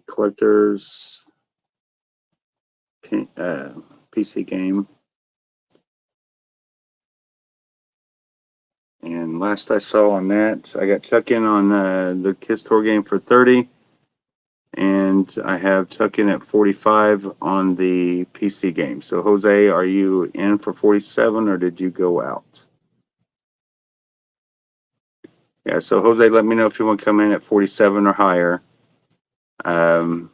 collector's PC game. And last I saw on that, I got Chuck in on the Kiss Tour game for 30. And I have Chuck in at 45 on the PC game. So Jose, are you in for 47 or did you go out? Yeah, so Jose, let me know if you want to come in at 47 or higher on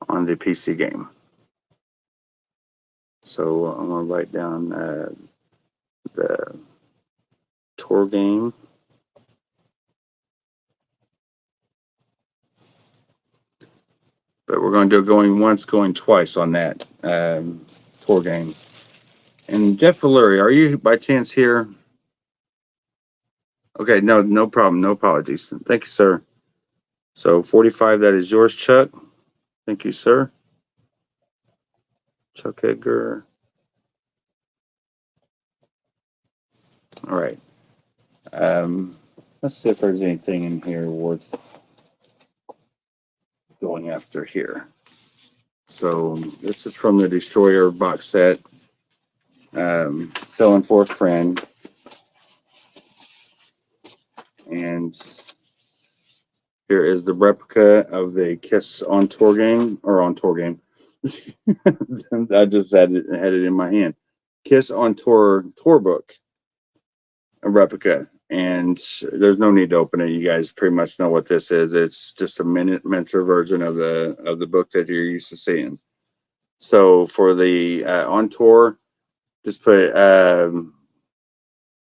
the PC game. So I'm going to write down the tour game. But we're going to do going once, going twice on that tour game. And Jeff Valuri, are you by chance here? Okay, no problem. No apologies. Thank you, sir. So 45, that is yours, Chuck. Thank you, sir. Chuck Edgar. All right. Let's see if there's anything in here worth going after here. So this is from the Destroyer box set. Selling for a friend. And here is the replica of the Kiss on tour game, or on tour game. I just had it in my hand. Kiss on tour book, a replica. And there's no need to open it. You guys pretty much know what this is. It's just a miniature version of the book that you're used to seeing. So for the on tour, just put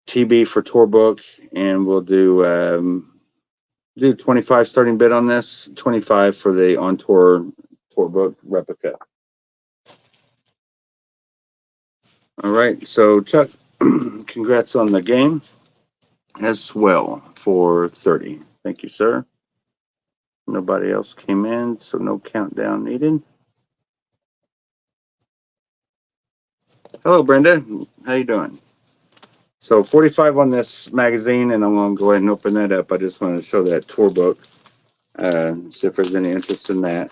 TB for tour book, and we'll do 25 starting bid on this. 25 for the on tour book replica. All right, so Chuck, congrats on the game as well for 30. Thank you, sir. Nobody else came in, so no countdown needed. Hello, Brenda. How you doing? So 45 on this magazine, and I'm going to go ahead and open that up. I just want to show that tour book, see if there's any interest in that.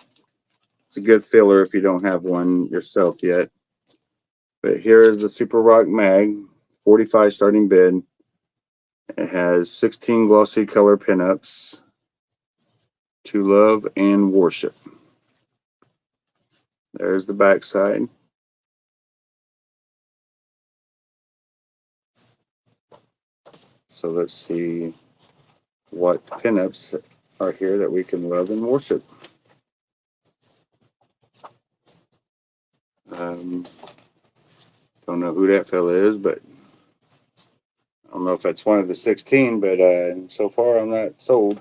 It's a good filler if you don't have one yourself yet. But here is the Super Rock mag, 45 starting bid. It has 16 glossy color pinups, To Love and Worship. There's the back side. So let's see what pinups are here that we can love and worship. Don't know who that fella is, but I don't know if that's one of the 16, but so far I'm not sold.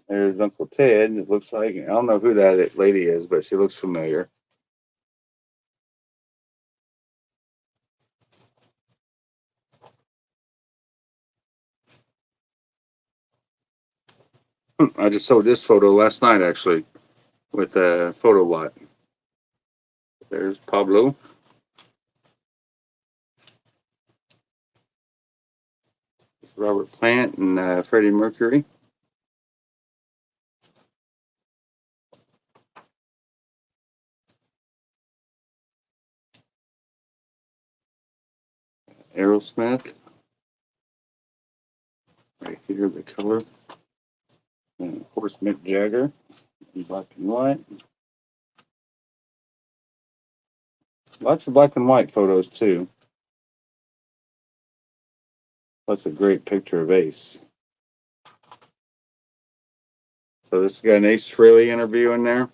There's Uncle Ted. It looks like, I don't know who that lady is, but she looks familiar. I just sold this photo last night, actually, with a photo lot. There's Pablo. Robert Plant and Freddie Mercury. Aerosmith. Right here, the color. And of course, Mick Jagger. Black and white. Lots of black and white photos too. That's a great picture of Ace. So this got an Ace Frehley interview in there.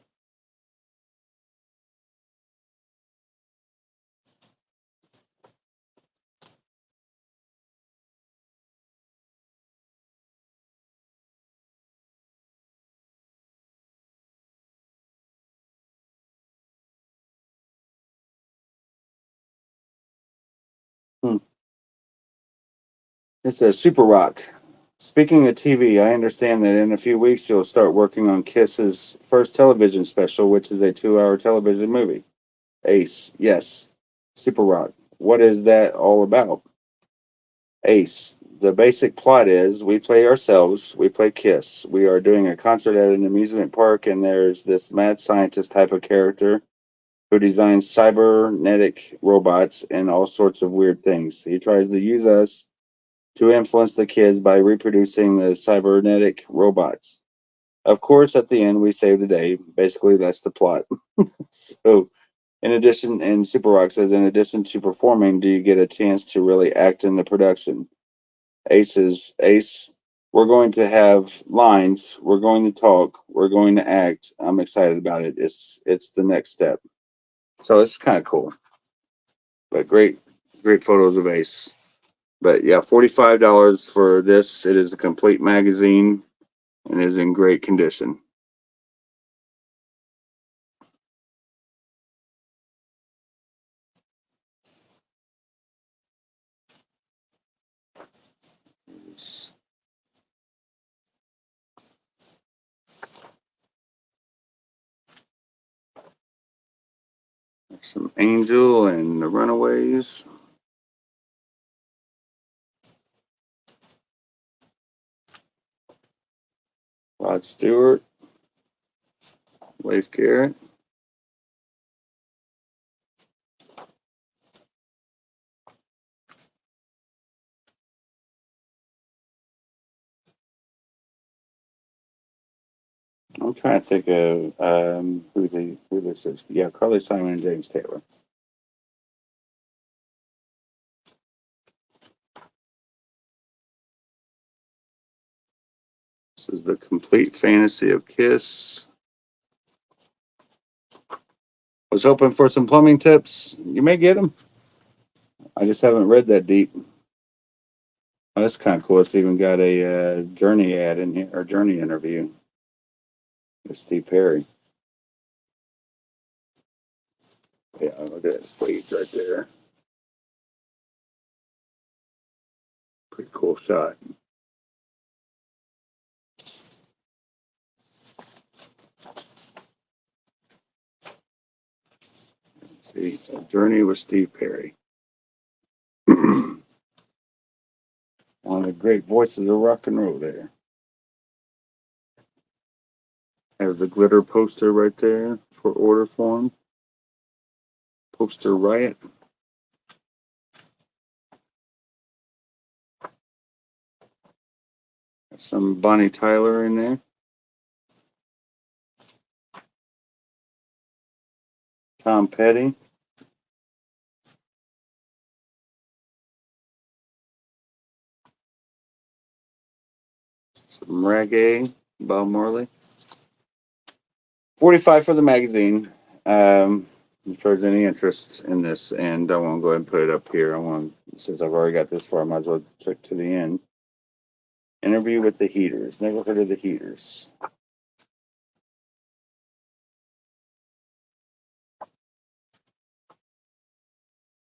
Hmm. It says Super Rock. Speaking of TV, I understand that in a few weeks you'll start working on Kiss's first television special, which is a 2-hour television movie. Ace, yes. Super Rock. What is that all about? Ace. The basic plot is we play ourselves, we play Kiss. We are doing a concert at an amusement park, and there's this mad scientist type of character who designs cybernetic robots and all sorts of weird things. He tries to use us to influence the kids by reproducing the cybernetic robots. Of course, at the end, we save the day. Basically, that's the plot. So, in addition, and Super Rock says, in addition to performing, do you get a chance to really act in the production? Ace. We're going to have lines. We're going to talk. We're going to act. I'm excited about it. It's the next step. So it's kind of cool. But great photos of Ace. But yeah, $45 for this. It is a complete magazine and is in great condition. Some Angel and the Runaways. Rod Stewart. Leif Garrett. I'm trying to think of who this is. Yeah, Carly Simon and James Taylor. This is the complete fantasy of Kiss. Was hoping for some plumbing tips. You may get them. I just haven't read that deep. Oh, that's kind of cool. It's even got a Journey ad in here, or Journey interview with Steve Perry. Yeah, look at that stage right there. Pretty cool shot. See, so Journey with Steve Perry. One of the great voices of rock and roll there. Have the glitter poster right there for order form. Poster Riot. Got some Bonnie Tyler in there. Tom Petty. Some reggae. Bob Marley. 45 for the magazine. If there's any interest in this, and I want to go ahead and put it up here. Since I've already got this far, I might as well check to the end. Interview with the Heaters. Never heard of the Heaters.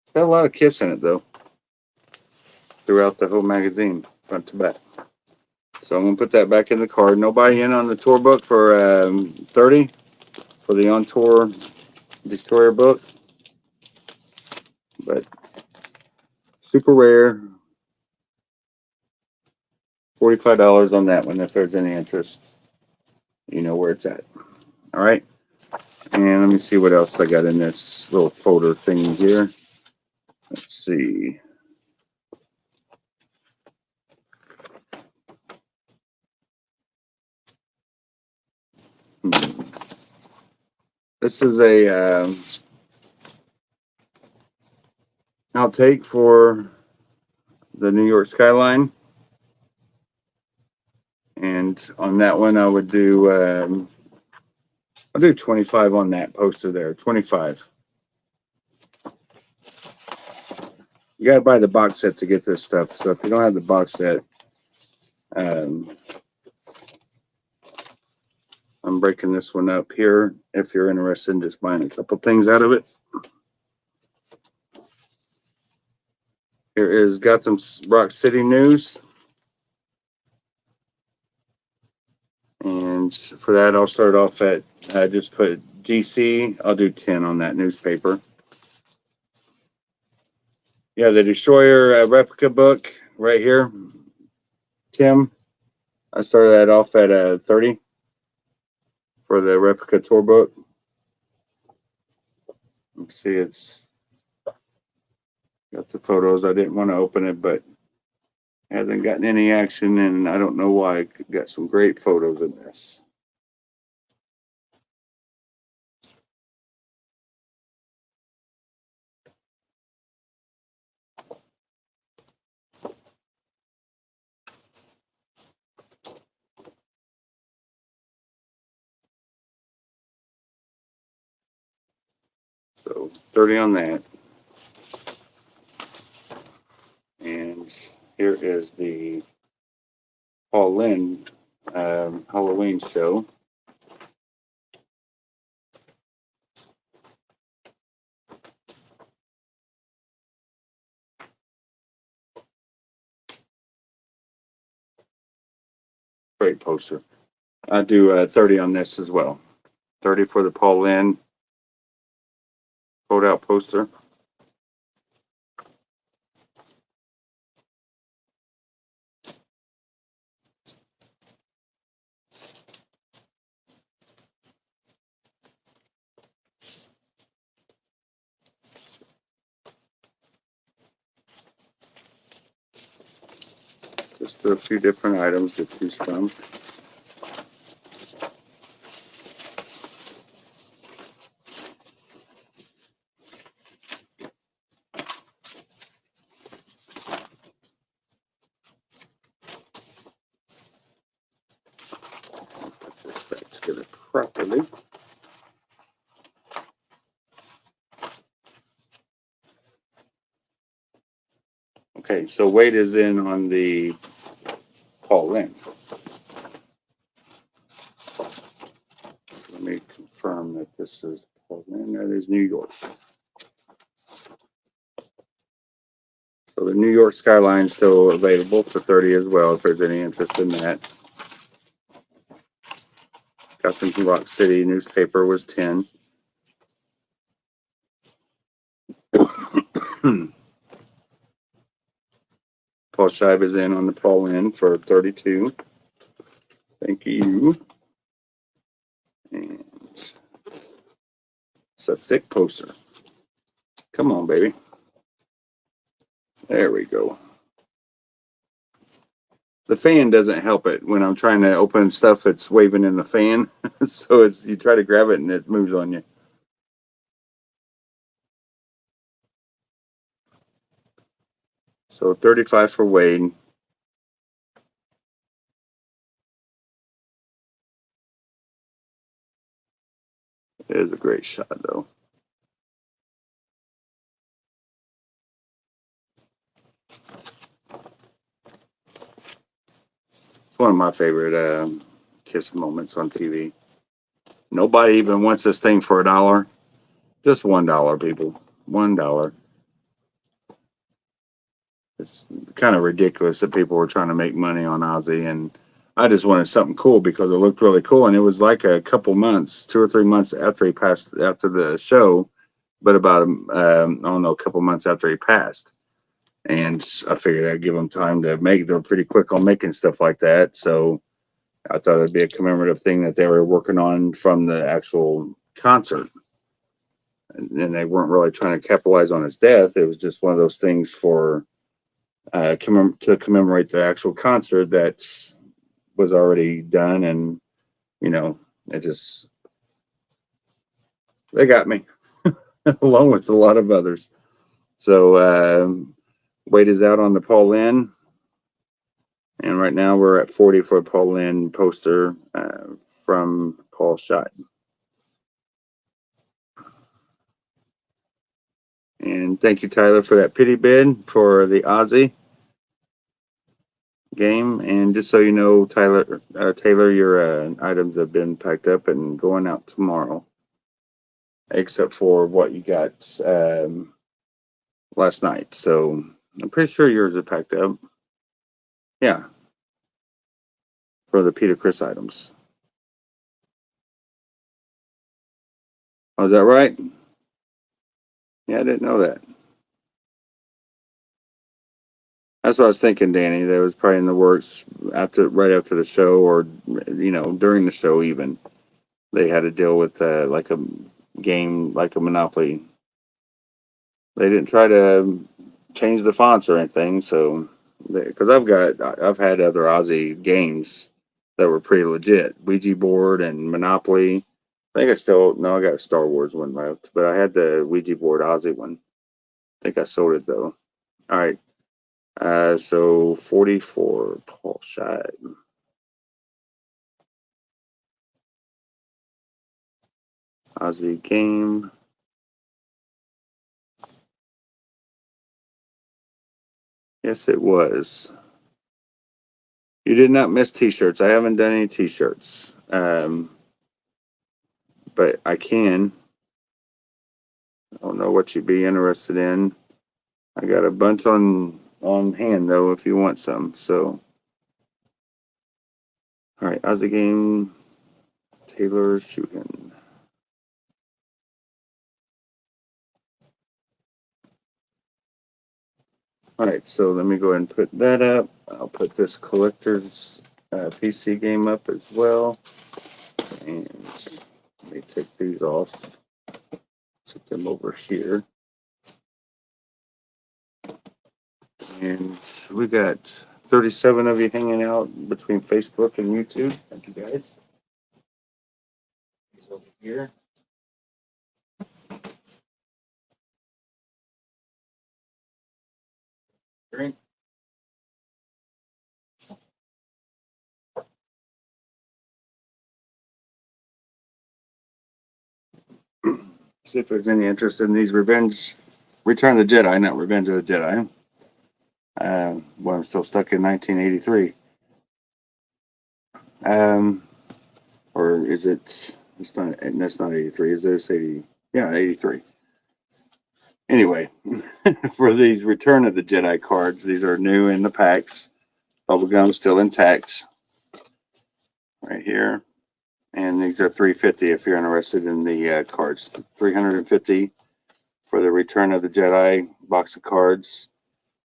It's got a lot of Kiss in it, though, throughout the whole magazine, front to back. So I'm going to put that back in the card. Nobody in on the tour book for 30 for the on tour Destroyer book. But super rare. $45 on that one if there's any interest. You know where it's at. All right. And let me see what else I got in this little folder thing here. Let's see. This is a outtake for the New York skyline, and on that one I would do I'll do 25 on that poster there. 25. You gotta buy the box set to get this stuff. So if you don't have the box set, I'm breaking this one up here if you're interested in just buying a couple things out of it. Here is Gotham Rock City news. And for that, I'll start off at, just put GC. I'll do 10 on that newspaper. Yeah, the Destroyer replica book right here. Tim, I started that off at 30 for the replica tour book. Let's see, it's got the photos. I didn't want to open it, but hasn't gotten any action, and I don't know why. It got some great photos in this. So 30 on that. And here is the Paul Lynn Halloween show. Great poster. I do 30 on this as well. 30 for the Paul Lynn fold-out poster. Just a few different items to choose from. Put this back together properly. Okay, so Wade is in on the Paul Lynn. Let me confirm that this is Paul Lynn. That is New York. So the New York skyline is still available for 30 as well, if there's any interest in that. Gotham Rock City newspaper was 10. Paul Scheib is in on the Paul Lynn for 32. Thank you. And it's a thick poster. Come on, baby. There we go. The fan doesn't help it. When I'm trying to open stuff, it's waving in the fan. So it's, you try to grab it and it moves on you. So 35 for Wade. It is a great shot, though. It's one of my favorite Kiss moments on TV. Nobody even wants this thing for $1. Just $1, people. $1. It's kind of ridiculous that people were trying to make money on Ozzy, and I just wanted something cool because it looked really cool, and it was like a couple months, 2 or 3 months after he passed, after the show, but about I don't know, a couple months after he passed. And I figured I'd give them time to make. They're pretty quick on making stuff like that, so I thought it'd be a commemorative thing that they were working on from the actual concert. And they weren't really trying to capitalize on his death. It was just one of those things for to commemorate the actual concert that was already done, and you know, It just, they got me along with a lot of others. So, weight is out on the Paul Lynn. And right now we're at 40 for a Paul Lynn poster from Paul Schott. And thank you, Tyler, for that pity bid for the Aussie game. And just so you know, Taylor, your items have been packed up and going out tomorrow, except for what you got last night. So I'm pretty sure yours are packed up. Yeah, for the Peter Chris items. Oh, is that right? Yeah, I didn't know that. That's what I was thinking, Danny. That was probably in the works right after the show, or during the show. Even they had to deal with like a game, like a Monopoly. They didn't try to change the fonts or anything, so because I've had other Aussie games that were pretty legit, Ouija board and Monopoly. I think I still no, I got a Star Wars one left, but I had the Ouija board Aussie one. I think I sold it though. All right. So 44 Paul Schott. Aussie game. Yes, it was. You did not miss t-shirts. I haven't done any t-shirts. But I can. I don't know what you'd be interested in. I got a bunch on hand though if you want some. So all right, Aussie game. Taylor shooting. All right, so let me go ahead and put that up. I'll put this collector's PC game up as well. And let me take these off. Set them over here. And we got 37 of you hanging out between Facebook and YouTube. Thank you guys. These over here. Drink. See if there's any interest in these Return of the Jedi, not Revenge of the Jedi. Well, I'm still stuck in 1983. Or is it? It's not. That's not 83. Is this 80? Yeah, 83. Anyway, for these Return of the Jedi cards, these are new in the packs. Bubblegum still intact. Right here. And these are 350 if you're interested in the cards. 350 for the Return of the Jedi box of cards.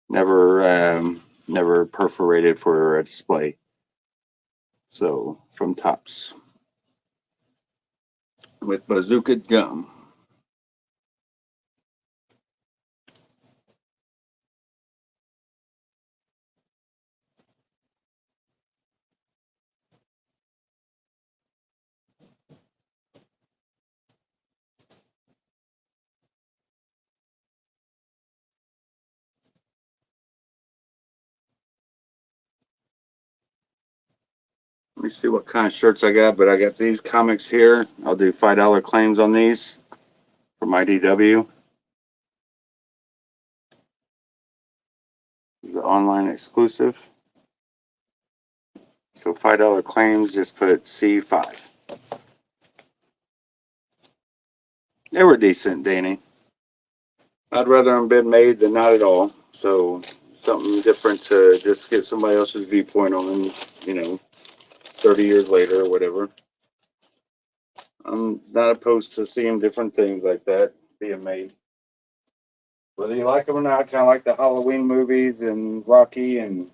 Never perforated for a display. So from Topps with Bazooka Gum. Let me see what kind of shirts I got, but I got these comics here. I'll do $5 claims on these from IDW. The online exclusive. So $5 claims, just put C5. They were decent, Danny. I'd rather them been made than not at all. So something different to just get somebody else's viewpoint on, 30 years later or whatever. I'm not opposed to seeing different things like that being made. Whether you like them or not, kind of like the Halloween movies and Rocky and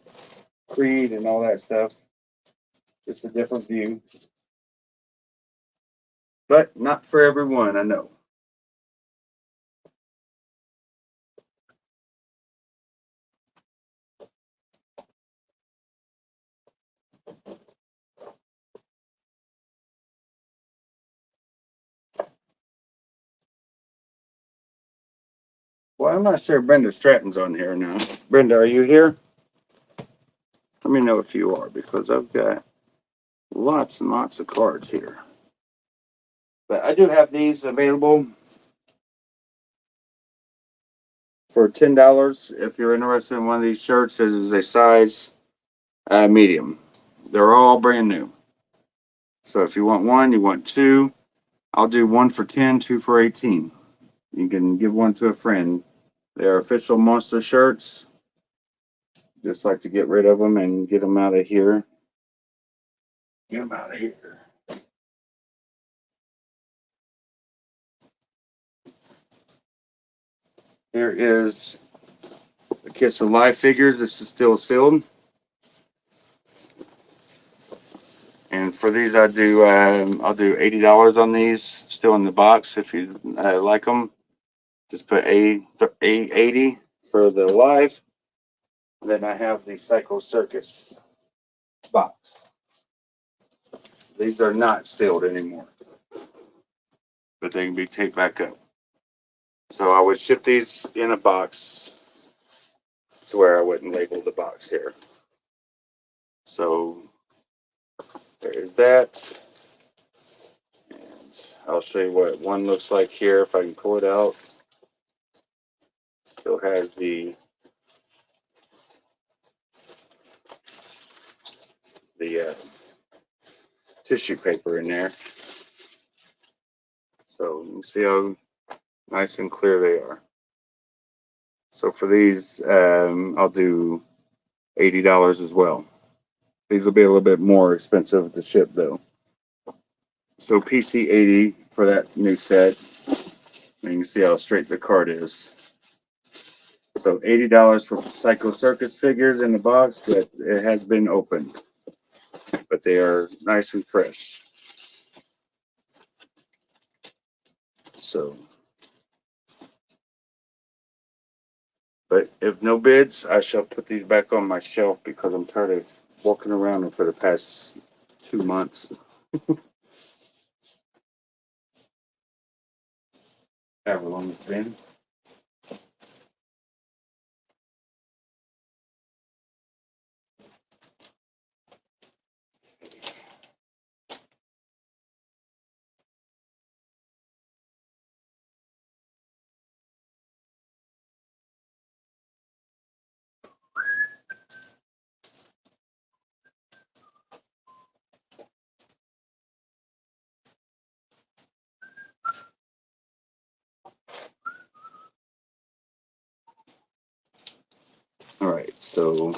Creed and all that stuff. It's a different view. But not for everyone, I know. Well, I'm not sure Brenda Stratton's on here now. Brenda, are you here? Let me know if you are, because I've got lots and lots of cards here. But I do have these available for $10 if you're interested in one of these shirts. It is a size medium. They're all brand new. So if you want one, you want two, I'll do one for 10, two for 18. You can give one to a friend. They're official Monster shirts. Just like to get rid of them and get them out of here. Get them out of here. Here is a Kiss of Life figures. This is still sealed. And for these, I'll do $80 on these, still in the box. If you like them, just put A80 for the live. Then I have the Psycho Circus box. These are not sealed anymore, but they can be taped back up. So I would ship these in a box to where I wouldn't label the box here. So there is that. And I'll show you what one looks like here if I can pull it out. Still has the tissue paper in there. So you can see how nice and clear they are. So for these, I'll do $80 as well. These will be a little bit more expensive to ship though. So PC80 for that new set. And you can see how straight the card is. So $80 for Psycho Circus figures in the box, but it has been opened. But they are nice and fresh. So, but if no bids, I shall put these back on my shelf because I'm tired of walking around them for the past 2 months. However long it's been. All right, so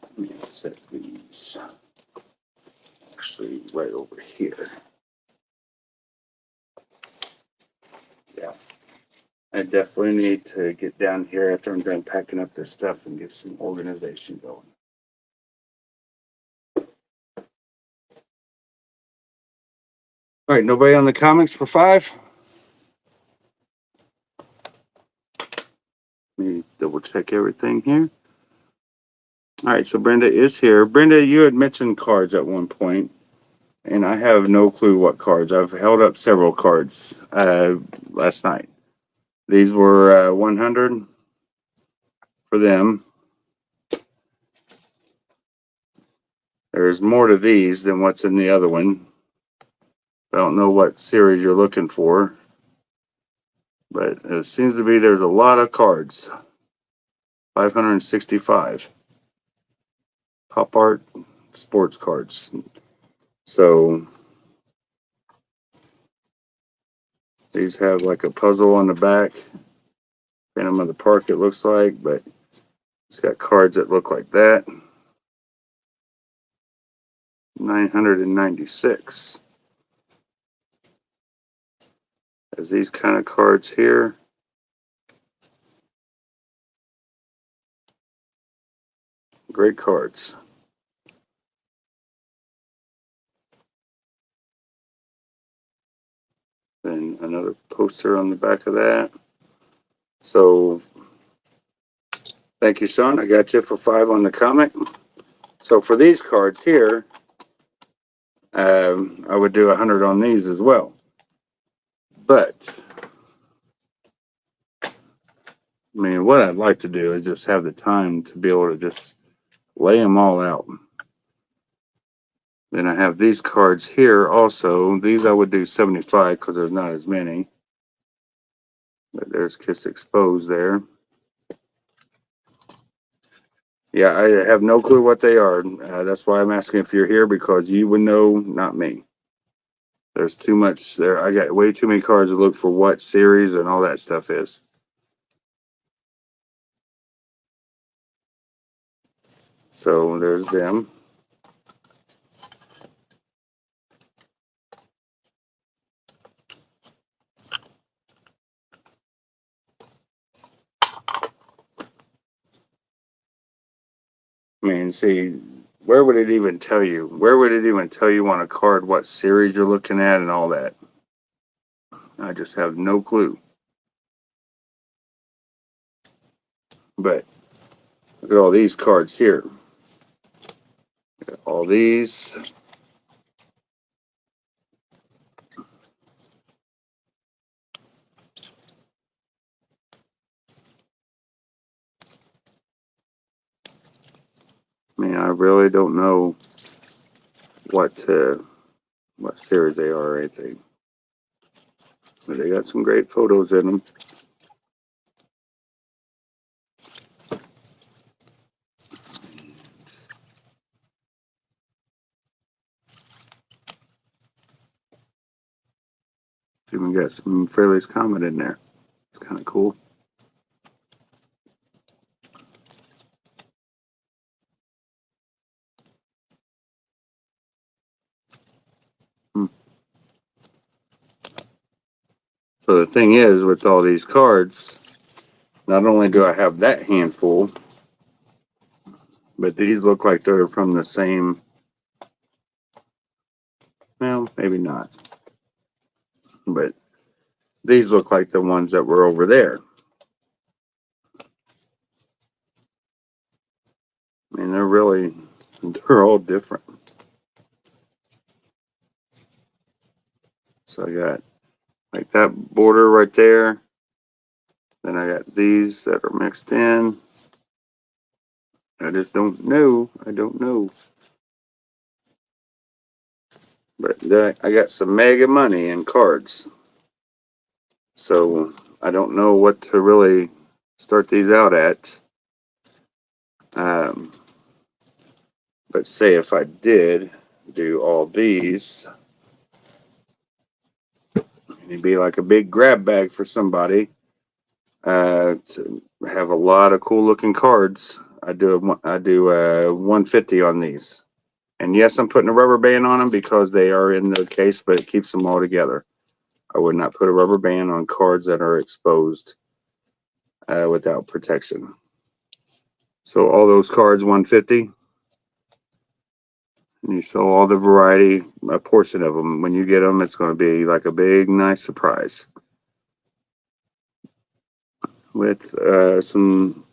let me set these actually right over here. Yeah, I definitely need to get down here after I'm done packing up this stuff and get some organization going. All right, nobody on the comics for 5? Let me double check everything here. All right, so Brenda is here. Brenda, you had mentioned cards at one point, and I have no clue what cards. I've held up several cards last night. These were 100 for them. There's more to these than what's in the other one. I don't know what series you're looking for, but it seems to be there's a lot of cards. 565 pop art sports cards. So these have like a puzzle on the back. Phantom of the Park it looks like, but it's got cards that look like that. 996. There's these kind of cards here. Great cards. Then another poster on the back of that. So thank you, Sean. I got you for 5 on the comic. So for these cards here, I would do 100 on these as well. But I mean, what I'd like to do is just have the time to be able to just lay them all out. Then I have these cards here also. These I would do 75 because there's not as many. But there's Kiss Exposed there. Yeah, I have no clue what they are. That's why I'm asking if you're here, because you would know, not me. There's too much there. I got way too many cards to look for what series and all that stuff is. So there's them. I mean, see, where would it even tell you? Where would it even tell you on a card what series you're looking at and all that? I just have no clue. But look at all these cards here. Got all these. I mean, I really don't know what series they are or anything. But they got some great photos in them. Even got some Fairly's Comet in there. It's kind of cool. So the thing is, with all these cards, not only do I have that handful, but these look like they're from the same. Well, maybe not. But these look like the ones that were over there. I mean, they're all different. So I got like that border right there. Then I got these that are mixed in. I just don't know. I don't know. But I got some mega money in cards. So I don't know what to really start these out at. But say if I did do all these, it'd be like a big grab bag for somebody to have a lot of cool looking cards. I do 150 on these. And yes, I'm putting a rubber band on them because they are in the case, but it keeps them all together. I would not put a rubber band on cards that are exposed without protection. So all those cards, 150. And you saw all the variety, a portion of them. When you get them, it's going to be like a big, nice surprise. With some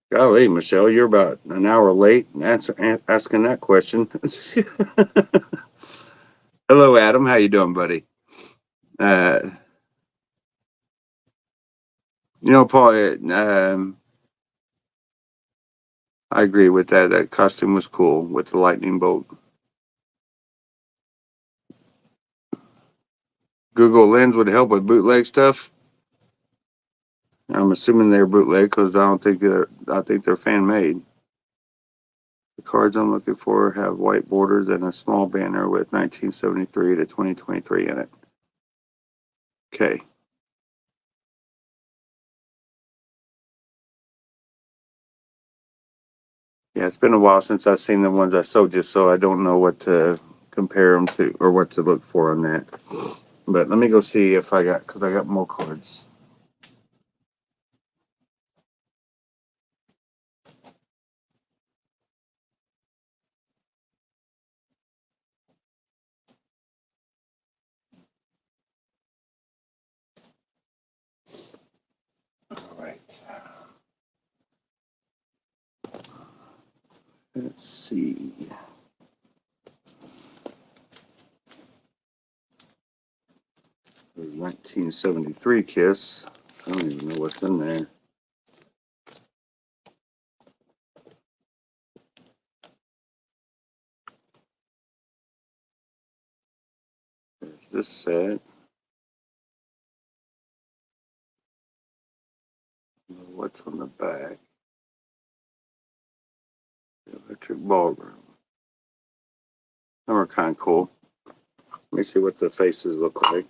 golly, Michelle, you're about an hour late asking that question. Hello, Adam. How you doing, buddy? Paul, I agree with that. That costume was cool with the lightning bolt. Google Lens would help with bootleg stuff. I'm assuming they're bootleg because I think they're fan made. The cards I'm looking for have white borders and a small banner with 1973 to 2023 in it. Okay. Yeah, it's been a while since I've seen the ones I sold you, so I don't know what to compare them to or what to look for on that. But let me go see if because I got more cards. All right. Let's see. 1973 Kiss. I don't even know what's in there. There's this set. What's on the back? The Electric Ballroom. They were kind of cool. Let me see what the faces look like.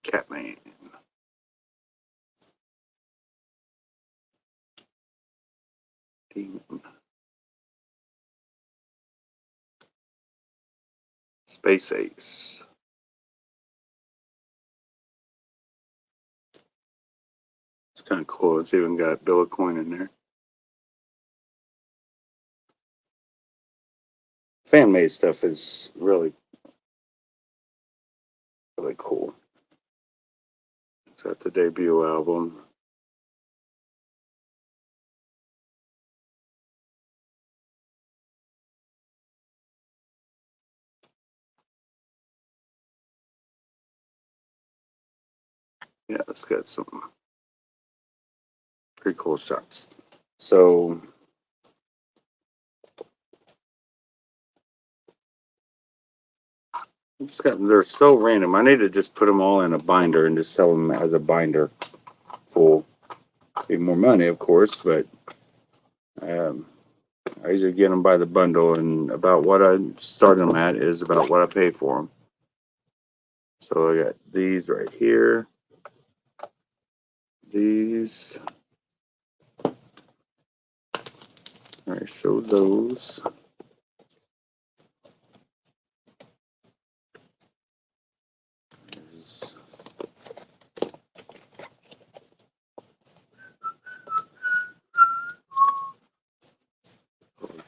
Catman. Demon. Space Ace. It's kind of cool. It's even got Bill of Coin in there. Fan made stuff is really, really cool. It's got the debut album. Yeah, it's got some pretty cool shots. So they're so random. I need to just put them all in a binder and just sell them as a binder full. Be more money, of course, but I usually get them by the bundle, and about what I start them at is about what I pay for them. So I got these right here. These. I show those.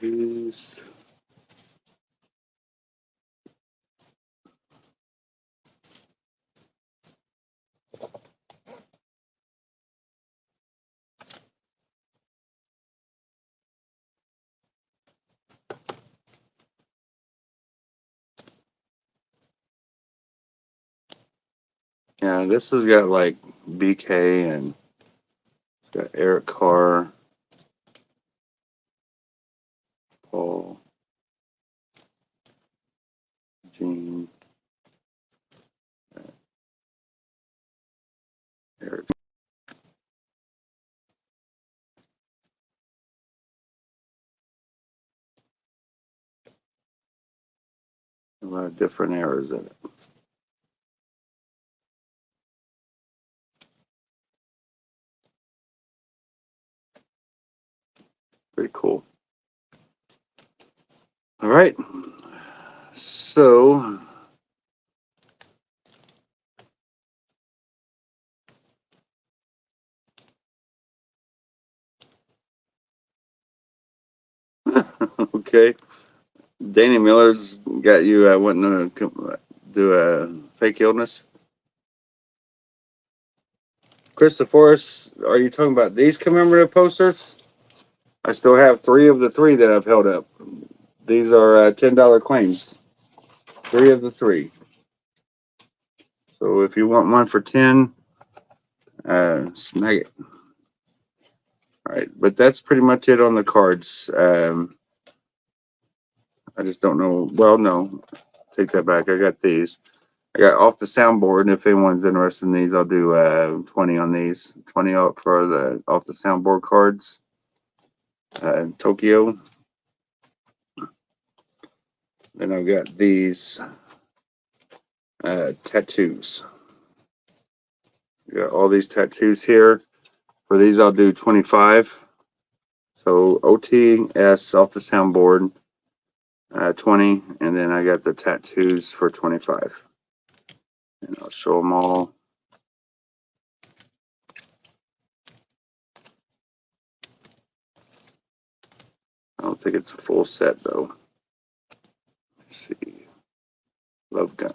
These. Yeah, this has got like BK and it's got Eric Carr, Paul, Gene, Eric. A lot of different eras in it. Pretty cool. All right. So okay. Danny Miller's got you wanting to do a fake illness. Christopherus, are you talking about these commemorative posters? I still have 3 of the 3 that I've held up. These are $10 claims. 3 of the 3. So if you want one for 10, snag it. All right, but that's pretty much it on the cards. I just don't know. Well, no, take that back. I got these. I got off the soundboard, and if anyone's interested in these, I'll do 20 on these. 20 out for the off the soundboard cards. Tokyo. Then I've got these tattoos. Got all these tattoos here. For these, I'll do 25. So OTS off the soundboard, 20, and then I got the tattoos for 25. And I'll show them all. I don't think it's a full set though. Let's see. Love Gun.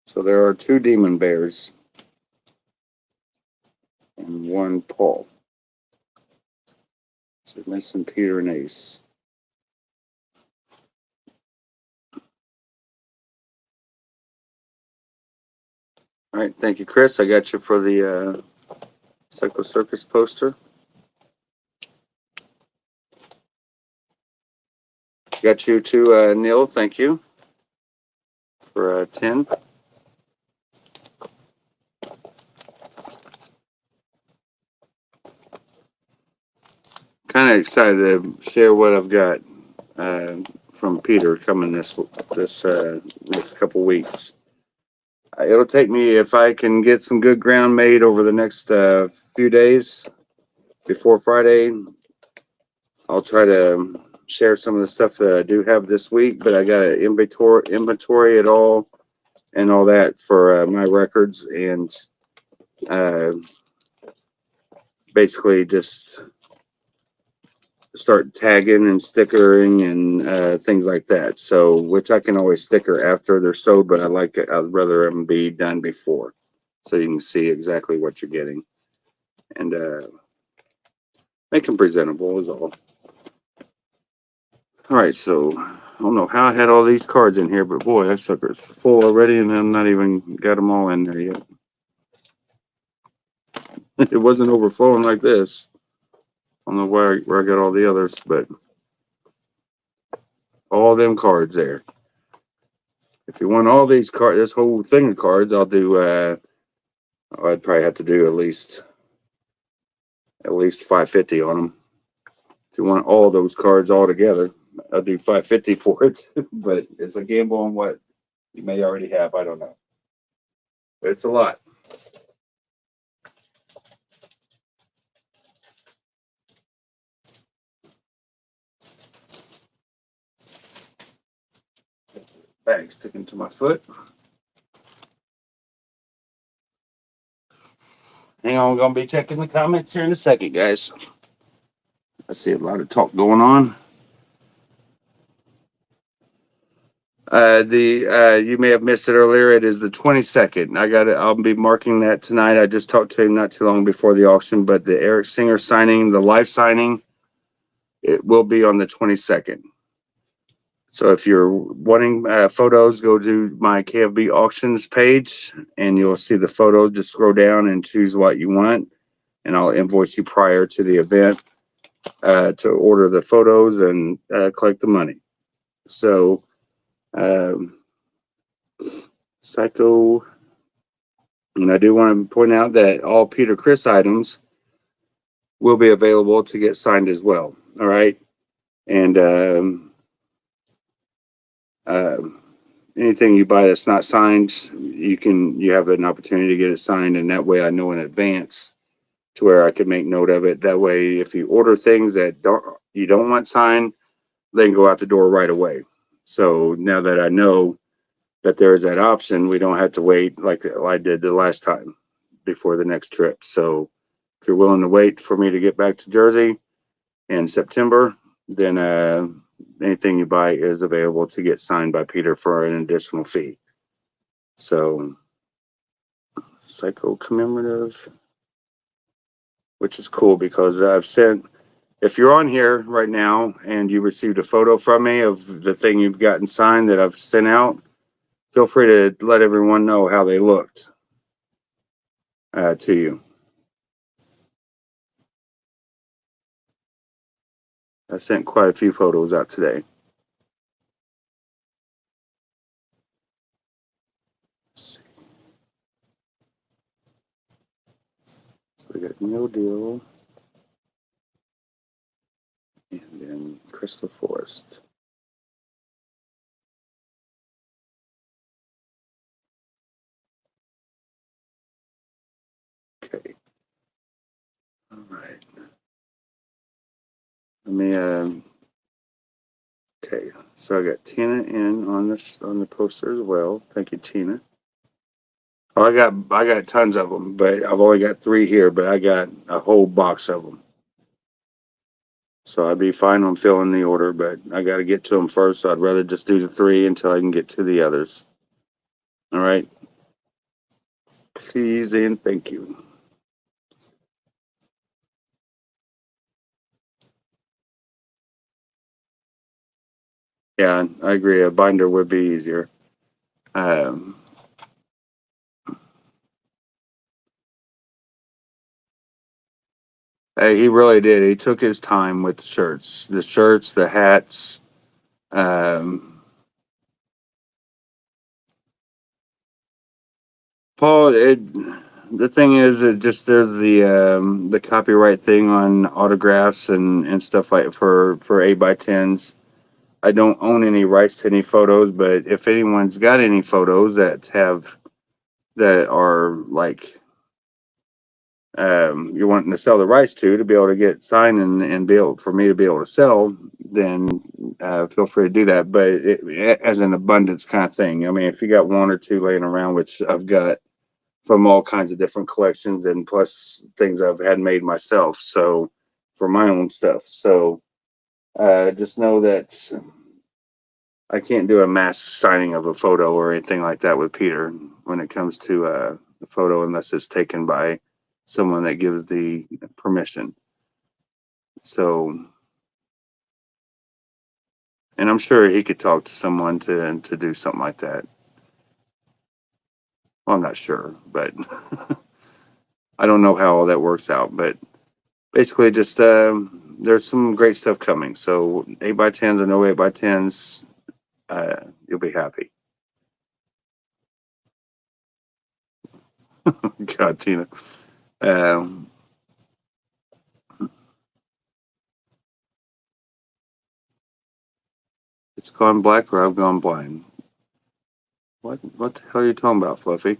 So there are 2 Demon Bears and 1 Paul. So missing Peter and Ace. All right, thank you, Chris. I got you for the Psycho Circus poster. Got you too, Neil. Thank you for 10. Kind of excited to share what I've got from Peter coming this next couple weeks. It'll take me, if I can get some good ground made over the next few days before Friday, I'll try to share some of the stuff that I do have this week, but I got to inventory it all and all that for my records, and basically just start tagging and stickering and things like that. So, which I can always sticker after they're sewed, but I'd rather them be done before, so you can see exactly what you're getting and make them presentable is all. All right, so I don't know how I had all these cards in here, but boy, that sucker's full already, and I'm not even got them all in there yet. It wasn't overflowing like this. I don't know where I got all the others, but all them cards there. If you want all these cards, this whole thing of cards, I'll do. I'd probably have to do at least $550 on them. If you want all those cards all together, I'll do $550 for it. But it's a gamble on what you may already have. I don't know. But it's a lot. Bag sticking to my foot. Hang on, I'm gonna be checking the comments here in a second, guys. I see a lot of talk going on. You may have missed it earlier. It is the 22nd. I'll be marking that tonight. I just talked to him not too long before the auction, but the Eric Singer signing, the live signing, it will be on the 22nd. So if you're wanting photos, go to my KFB auctions page and you'll see the photo. Just scroll down and choose what you want, and I'll invoice you prior to the event to order the photos and collect the money. So, Psycho, and I do want to point out that all Peter Criss items will be available to get signed as well. All right, and anything you buy that's not signed, you have an opportunity to get it signed, and that way I know in advance to where I can make note of it. That way, if you order things that you don't want signed, they can go out the door right away. So now that I know that there is that option, we don't have to wait like I did the last time before the next trip. So if you're willing to wait for me to get back to Jersey in September, then anything you buy is available to get signed by Peter for an additional fee. So, Psycho commemorative, which is cool because I've sent, if you're on here right now and you received a photo from me of the thing you've gotten signed that I've sent out, feel free to let everyone know how they looked to you. I sent quite a few photos out today. Let's see. So we got No Deal. And then Crystal Forest. Okay. All right. Let me okay, so I got Tina in on the poster as well. Thank you, Tina. Oh, I got tons of them, but I've only got 3 here, but I got a whole box of them. So I'd be fine on filling the order, but I got to get to them first. So I'd rather just do the 3 until I can get to the others. All right. Please and thank you. Yeah, I agree. A binder would be easier. Um, he really did. He took his time with the shirts, the hats. Um, Paul, the thing is, it just there's the copyright thing on autographs and stuff like for 8x10s. I don't own any rights to any photos, but if anyone's got any photos that are like you're wanting to sell the rights to be able to get signed and be able for me to be able to sell, then feel free to do that. But as an abundance kind of thing. I mean, if you got one or two laying around, which I've got from all kinds of different collections and plus things I've had made myself, so for my own stuff. So just know that I can't do a mass signing of a photo or anything like that with Peter when it comes to the photo unless it's taken by someone that gives the permission. So, and I'm sure he could talk to someone to do something like that. Well, I'm not sure, but I don't know how all that works out. But basically, just there's some great stuff coming. So 8x10s or no 8x10s, you'll be happy. God, Tina. Um, it's gone black or I've gone blind. What the hell are you talking about, Fluffy?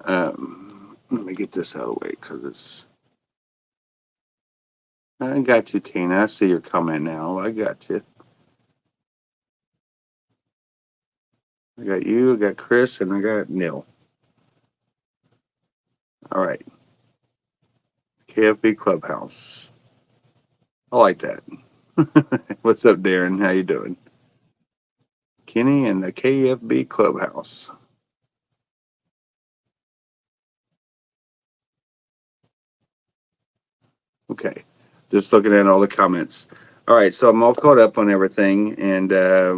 Let me get this out of the way because it's. I got you, Tina. I see your comment now. I got you. I got you. I got Chris, and I got Neil. All right. KFB Clubhouse. I like that. What's up, Darren? How you doing? Kenny and the KFB Clubhouse. Okay. Just looking at all the comments. All right, so I'm all caught up on everything, and let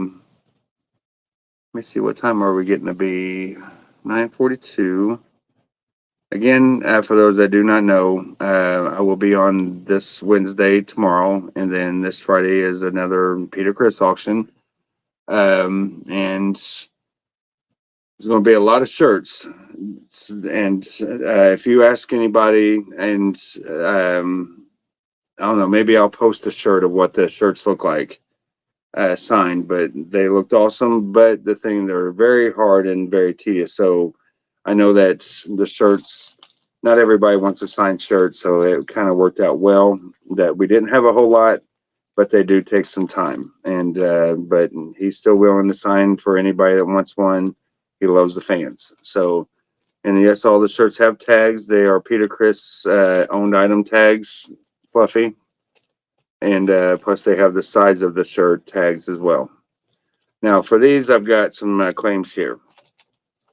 me see, what time are we getting to be? 9:42. Again, for those that do not know, I will be on this Wednesday tomorrow, and then this Friday is another Peter Chris auction. And there's going to be a lot of shirts. And if you ask anybody, and I don't know, maybe I'll post a shirt of what the shirts look like signed, but they looked awesome. But the thing, they're very hard and very tedious. So I know that the shirts, not everybody wants a signed shirt. So it kind of worked out well that we didn't have a whole lot, but they do take some time. And, but he's still willing to sign for anybody that wants one. He loves the fans. So, and yes, all the shirts have tags. They are Peter Chris owned item tags, Fluffy. And plus they have the sides of the shirt tags as well. Now for these, I've got some claims here.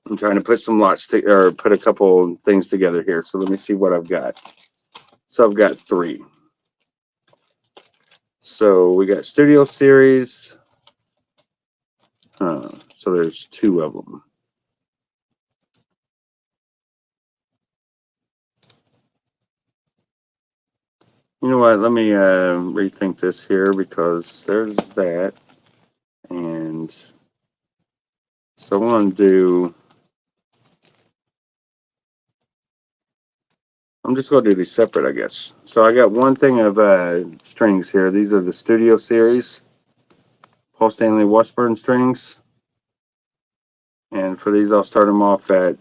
I'm trying to put some lots to, or put a couple things together here. So let me see what I've got. So I've got 3. So we got Studio Series. So there's 2 of them. You know what? Let me rethink this here because there's that. And so I'm going to do. I'm just going to do these separate, I guess. So I got one thing of strings here. These are the Studio Series Paul Stanley Washburn strings. And for these, I'll start them off at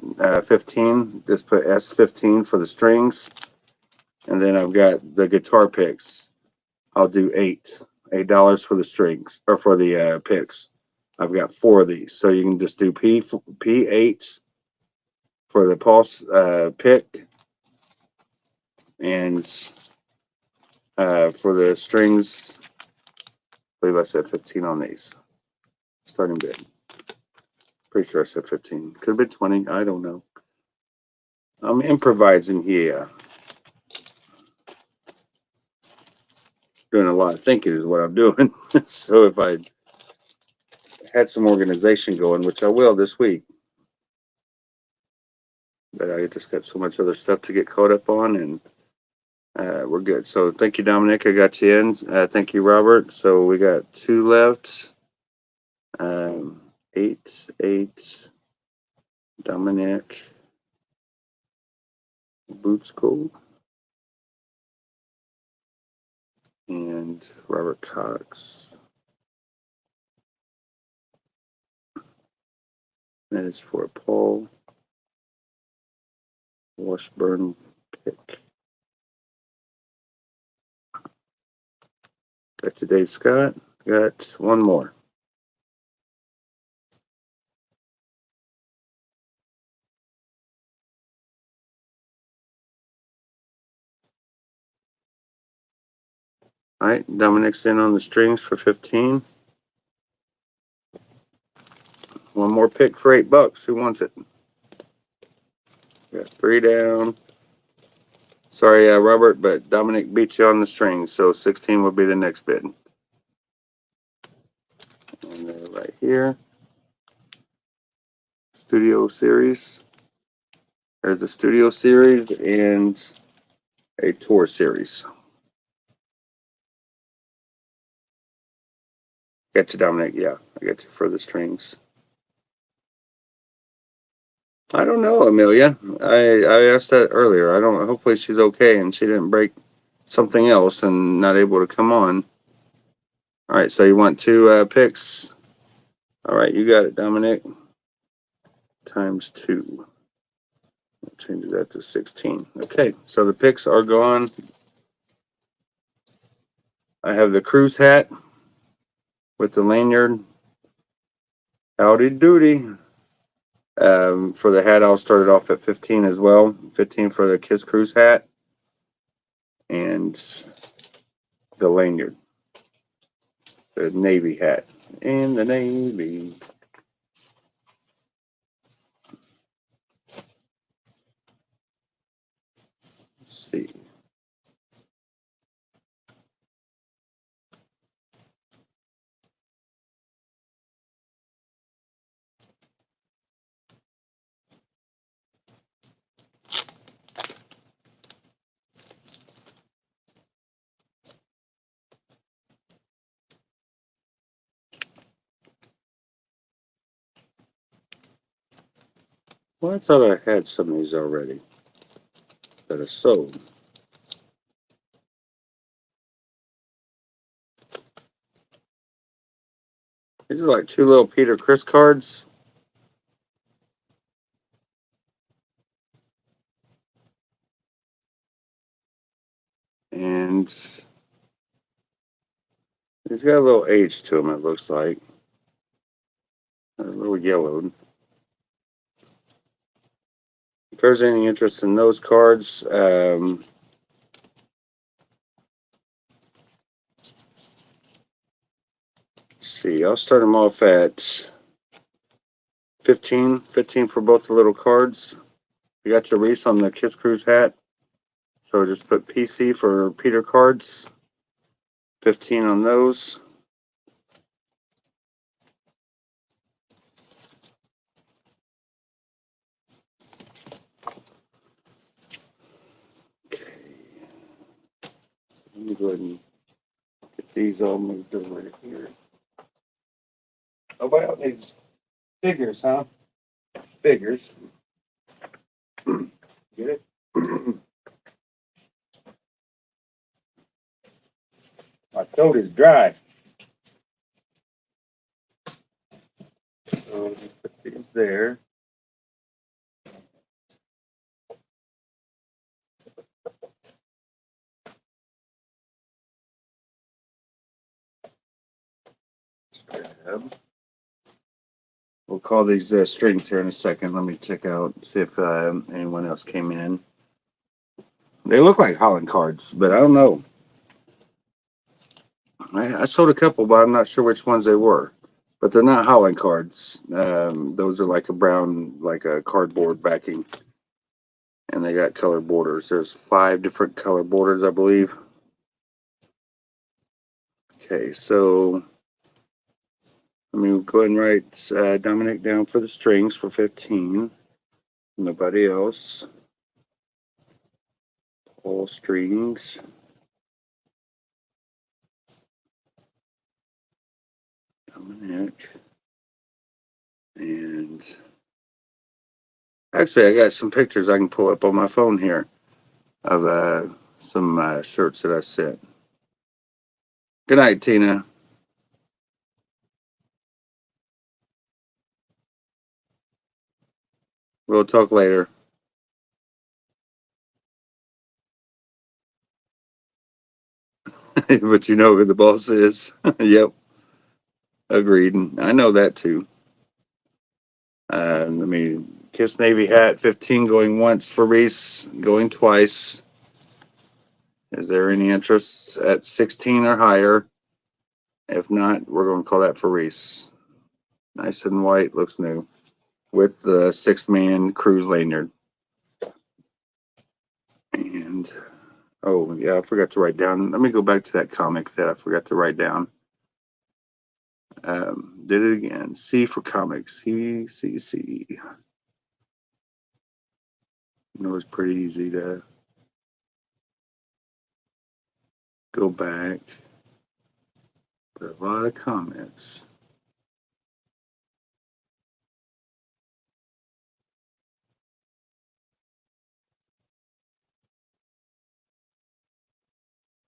15. Just put S15 for the strings. And then I've got the guitar picks. I'll do $8 for the strings, or for the picks. I've got 4 of these. So you can just do P8 for the pulse pick. And for the strings, I believe I said 15 on these. Starting bid. Pretty sure I said 15. Could have been 20. I don't know. I'm improvising here. Doing a lot of thinking is what I'm doing. So if I had some organization going, which I will this week, but I just got so much other stuff to get caught up on, and we're good. So thank you, Dominic. I got you in. Thank you, Robert. So we got 2 left. 8, Dominic, Boots Gold, and Robert Cox. That is for Paul Washburn pick. Got you, Dave Scott. Got one more. All right, Dominic's in on the strings for 15. One more pick for $8. Who wants it? Got 3 down. Sorry, Robert, but Dominic beat you on the strings, so 16 will be the next bid. And they're right here. Studio Series. There's a Studio Series and a Tour Series. Got you, Dominic. Yeah, I got you for the strings. I don't know, Amelia. I asked that earlier. I don't. Hopefully she's okay and she didn't break something else and not able to come on. All right, so you want 2 picks. All right, you got it, Dominic. Times 2. I'll change that to 16. Okay, so the picks are gone. I have the cruise hat with the lanyard. Howdy doody. For the hat, I'll start it off at 15 as well. 15 for the Kiss Cruise hat and the lanyard, the Navy hat, and the Navy. Let's see. Well, I thought I had some of these already that are sold. These are like 2 little Peter Criss cards. And he's got a little age to him, it looks like. A little yellowed. If there's any interest in those cards, let's see, I'll start them off at 15 for both the little cards. You got your Reese on the Kiss Cruise hat. So just put PC for Peter cards. 15 on those. Okay. Let me go ahead and get these all moved over here. Nobody else needs figures, huh? Figures. Get it? My coat is dry. So put these there. We'll call these strings here in a second. Let me check out, see if anyone else came in. They look like Holland cards, but I don't know. I sold a couple, but I'm not sure which ones they were. but they're not Holland cards. Those are like a brown, like a cardboard backing, and they got color borders. There's 5 different color borders, I believe. Okay, so let me go ahead and write Dominic down for the strings for 15. Nobody else. All strings. Dominic. And actually, I got some pictures I can pull up on my phone here of some shirts that I sent. Good night, Tina. We'll talk later. But you know who the boss is. Yep. Agreed. I know that too. Let me Kiss Navy hat 15 going once for Reese, going twice. Is there any interest at 16 or higher? If not, we're going to call that for Reese. Nice and white, looks new. With the 6-man cruise lanyard. And oh yeah, I forgot to write down. Let me go back to that comic that I forgot to write down. Did it again. C for comics. C. It was pretty easy to go back. But a lot of comments.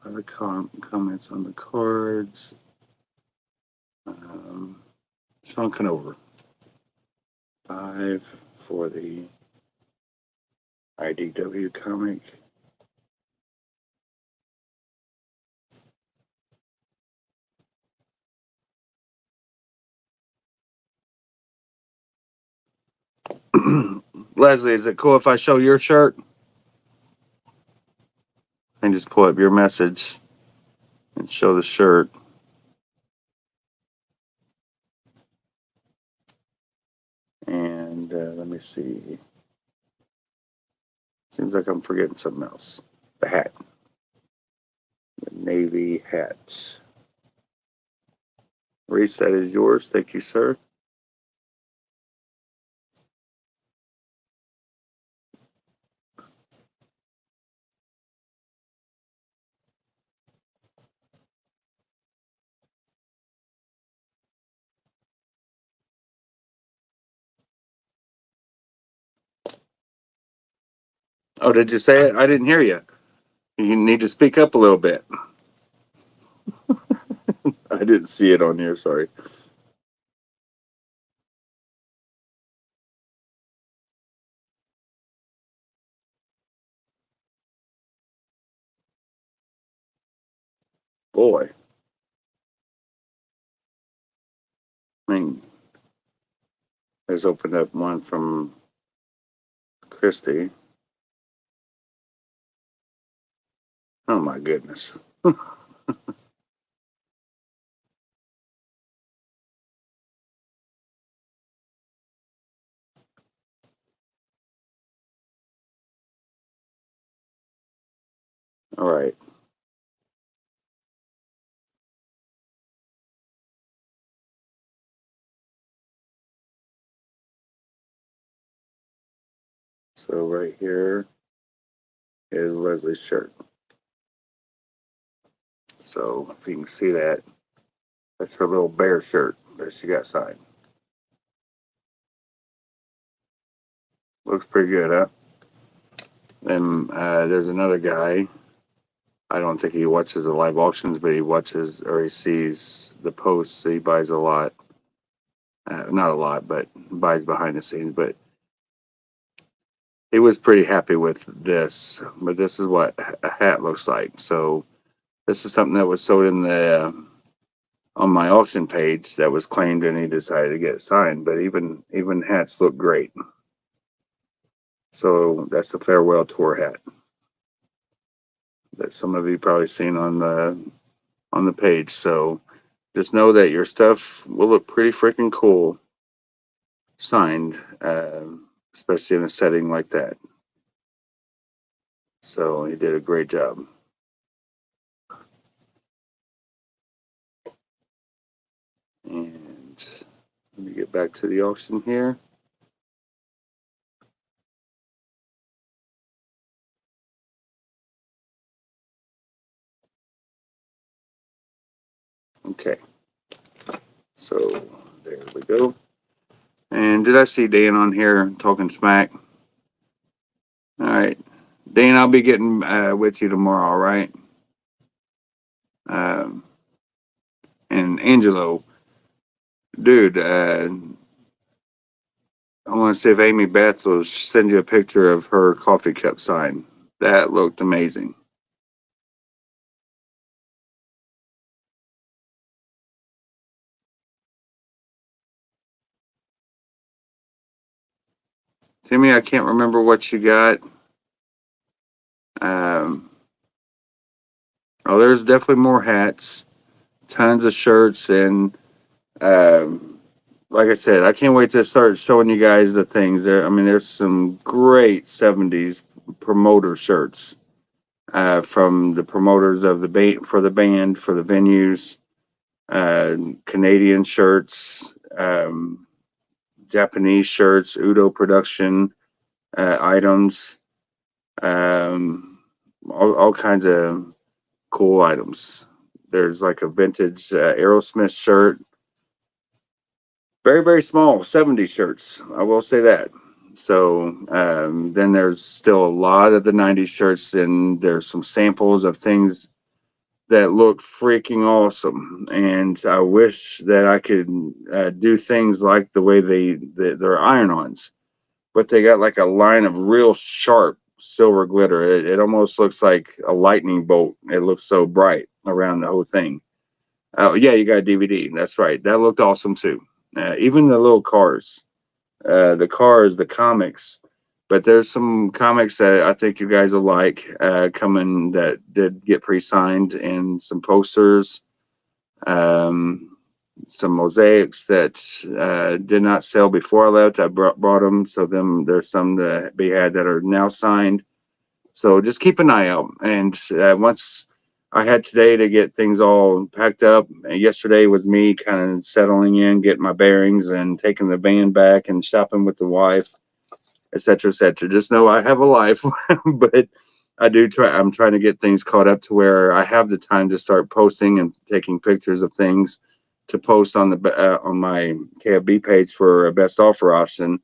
A lot of comments on the cards. Sean Conover. 5 for the IDW comic. Leslie, is it cool if I show your shirt? And just pull up your message and show the shirt. And let me see. Seems like I'm forgetting something else. The hat. The Navy hat. Reese, that is yours. Thank you, sir. Oh, did you say it? I didn't hear you. You need to speak up a little bit. I didn't see it on here. Sorry. Boy. I mean, there's opened up one from Christy. Oh my goodness. All right. So right here is Leslie's shirt. So if you can see that, that's her little bear shirt that she got signed. Looks pretty good, huh? Then there's another guy. I don't think he watches the live auctions, but he watches or he sees the posts. He buys a lot. Not a lot, but buys behind the scenes. But he was pretty happy with this. But this is what a hat looks like. So this is something that was sold in the on my auction page that was claimed, and he decided to get it signed. But even hats look great. So that's a farewell tour hat that some of you probably seen on the page. So just know that your stuff will look pretty freaking cool signed, especially in a setting like that. So he did a great job. And let me get back to the auction here. Okay. So there we go. And did I see Dan on here talking smack? All right. Dan, I'll be getting with you tomorrow, all right? Um, and Angelo, dude, I want to see if Amy Beth will send you a picture of her coffee cup sign. That looked amazing. Timmy, I can't remember what you got. Um, oh, there's definitely more hats, tons of shirts, and like I said, I can't wait to start showing you guys the things there. I mean, there's some great '70s promoter shirts from the promoters of the band for the band for the venues, Canadian shirts, Japanese shirts, Udo production items, all kinds of cool items. There's like a vintage Aerosmith shirt, very very small '70s shirts. I will say that. So then there's still a lot of the '90s shirts, and there's some samples of things that look freaking awesome. And I wish that I could do things like the way they're iron-ons, but they got like a line of real sharp silver glitter. It almost looks like a lightning bolt. It looks so bright around the whole thing. Oh yeah, you got a DVD. That's right. That looked awesome too. Even the little cars, the comics. But there's some comics that I think you guys will like coming that did get pre-signed, and some posters, um, some mosaics that did not sell before I left. I brought them, so there's some that be had that are now signed. So just keep an eye out. And once I had today to get things all packed up, and yesterday was me kind of settling in, getting my bearings, and taking the van back and shopping with the wife, etc., etc. Just know I have a life, but I do try. I'm trying to get things caught up to where I have the time to start posting and taking pictures of things to post on the on my KFB page for a best offer option.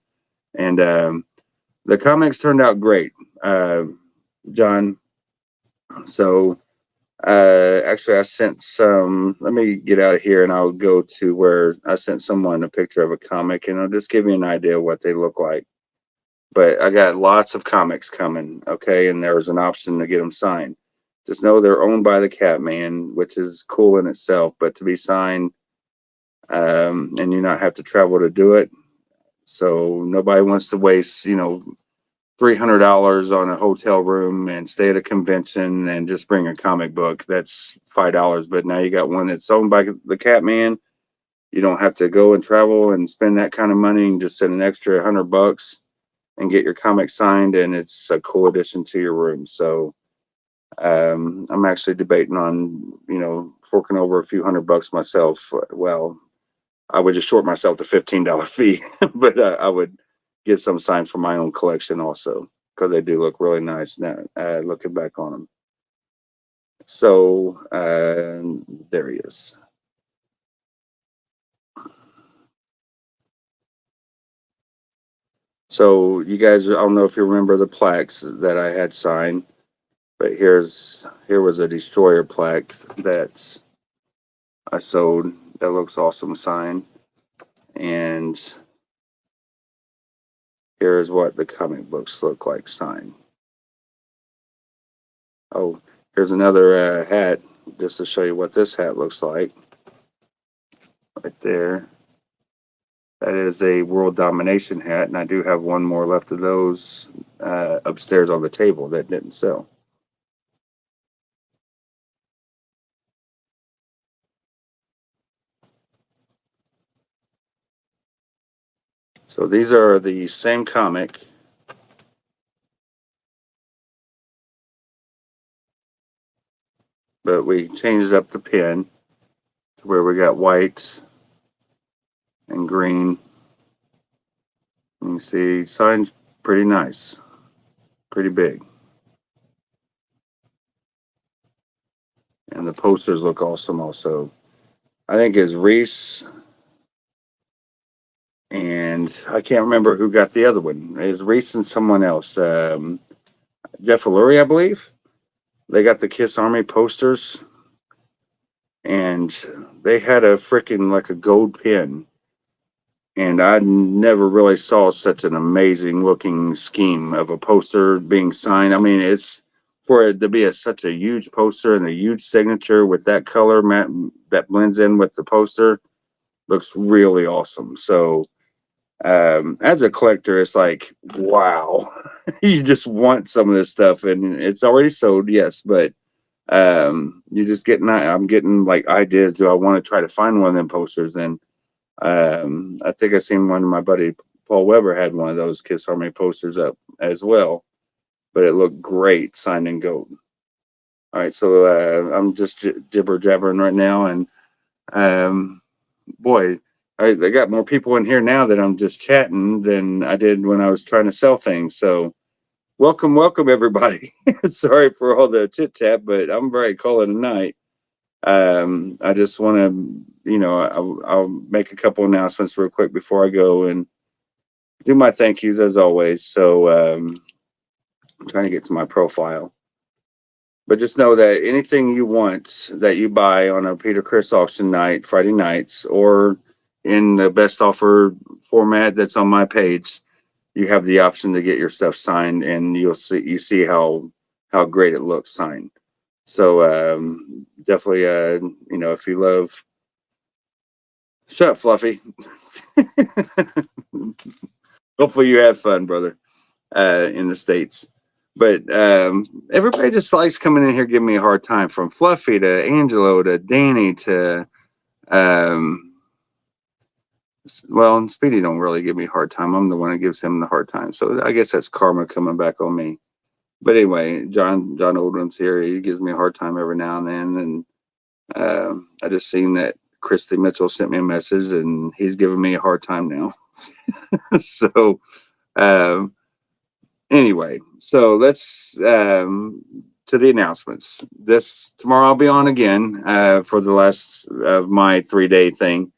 And the comics turned out great, John. So actually, I sent some. Let me get out of here, and I'll go to where I sent someone a picture of a comic, and I'll just give you an idea of what they look like. But I got lots of comics coming, okay, and there's an option to get them signed. Just know they're owned by the Catman, which is cool in itself, but to be signed, and you not have to travel to do it. So nobody wants to waste, $300 on a hotel room and stay at a convention and just bring a comic book. That's $5. But now you got one that's owned by the Catman. You don't have to go and travel and spend that kind of money, and just send an extra $100 and get your comic signed, and it's a cool addition to your room. So I'm actually debating on, forking over a few $100 myself. Well, I would just short myself the $15 fee, but I would get some signed for my own collection also, because they do look really nice now, looking back on them. So there he is. So you guys, I don't know if you remember the plaques that I had signed, but here was a destroyer plaque that I sold. That looks awesome signed. And here is what the comic books look like signed. Oh, here's another hat, just to show you what this hat looks like. Right there. That is a world domination hat, and I do have one more left of those upstairs on the table that didn't sell. So these are the same comic. But we changed up the pen to where we got white and green. You can see sign's pretty nice, pretty big. And the posters look awesome also. I think it's Reese, and I can't remember who got the other one. It was Reese and someone else. Jeff Lurie, I believe. They got the Kiss Army posters, and they had a freaking like a gold pen. And I never really saw such an amazing looking scheme of a poster being signed. I mean, it's for it to be such a huge poster and a huge signature with that color that blends in with the poster, looks really awesome. So as a collector, it's like, wow, you just want some of this stuff, and it's already sold, yes, but you just getting, I'm getting like ideas. Do I want to try to find one of them posters? And I think I seen one of my buddy Paul Weber had one of those Kiss Army posters up as well, but it looked great signed in gold. All right, so I'm just jibber jabbering right now, and boy, I got more people in here now that I'm just chatting than I did when I was trying to sell things. So welcome, welcome everybody. Sorry for all the chit chat, but I'm very calling it a night. I just want to, I'll make a couple announcements real quick before I go and do my thank yous as always. So I'm trying to get to my profile. But just know that anything you want that you buy on a Peter Chris auction night, Friday nights, or in the best offer format that's on my page, you have the option to get your stuff signed, and you see how great it looks signed. So definitely, if you love, shut up, Fluffy. Hopefully you have fun, brother, in the States. But everybody just likes coming in here giving me a hard time, from Fluffy to Angelo to Danny to well, and Speedy don't really give me a hard time. I'm the one that gives him the hard time. So I guess that's karma coming back on me. But anyway, John Oldham's here. He gives me a hard time every now and then. And I just seen that Christy Mitchell sent me a message, and he's giving me a hard time now. So anyway, so let's to the announcements. Tomorrow I'll be on again for the last of my 3-day thing.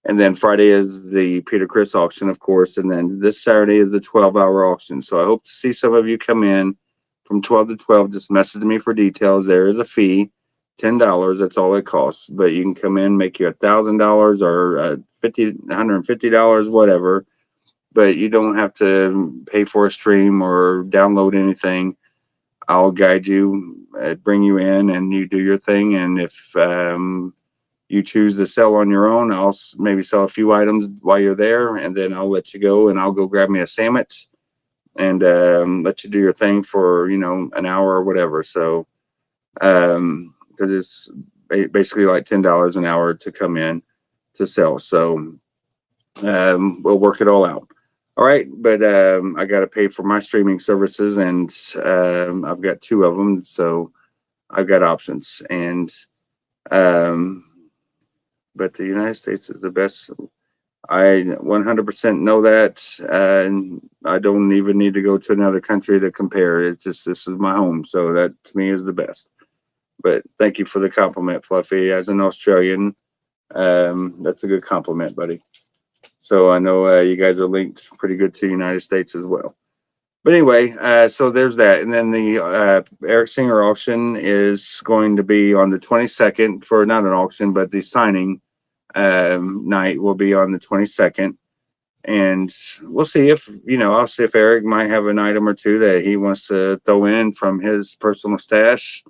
And then Friday is the Peter Chris auction, of course. And then this Saturday is the 12-hour auction. So I hope to see some of you come in from 12 to 12. Just message me for details. There is a fee, $10. That's all it costs. But you can come in, make you $1,000 or $150, whatever. But you don't have to pay for a stream or download anything. I'll guide you, bring you in, and you do your thing. And if you choose to sell on your own, I'll maybe sell a few items while you're there, and then I'll let you go, and I'll go grab me a sandwich and let you do your thing for an hour or whatever. So because it's basically like $10 an hour to come in to sell. So we'll work it all out. All right, but I got to pay for my streaming services, and I've got 2 of them, so I've got options. And but the United States is the best. I 100% know that, and I don't even need to go to another country to compare. It's just, this is my home, so that to me is the best. But thank you for the compliment, Fluffy. As an Australian, that's a good compliment, buddy. So I know you guys are linked pretty good to the United States as well. But anyway, so there's that. And then the Eric Singer auction is going to be on the 22nd for not an auction, but the signing night will be on the 22nd. And we'll see if, I'll see if Eric might have an item or two that he wants to throw in from his personal stash.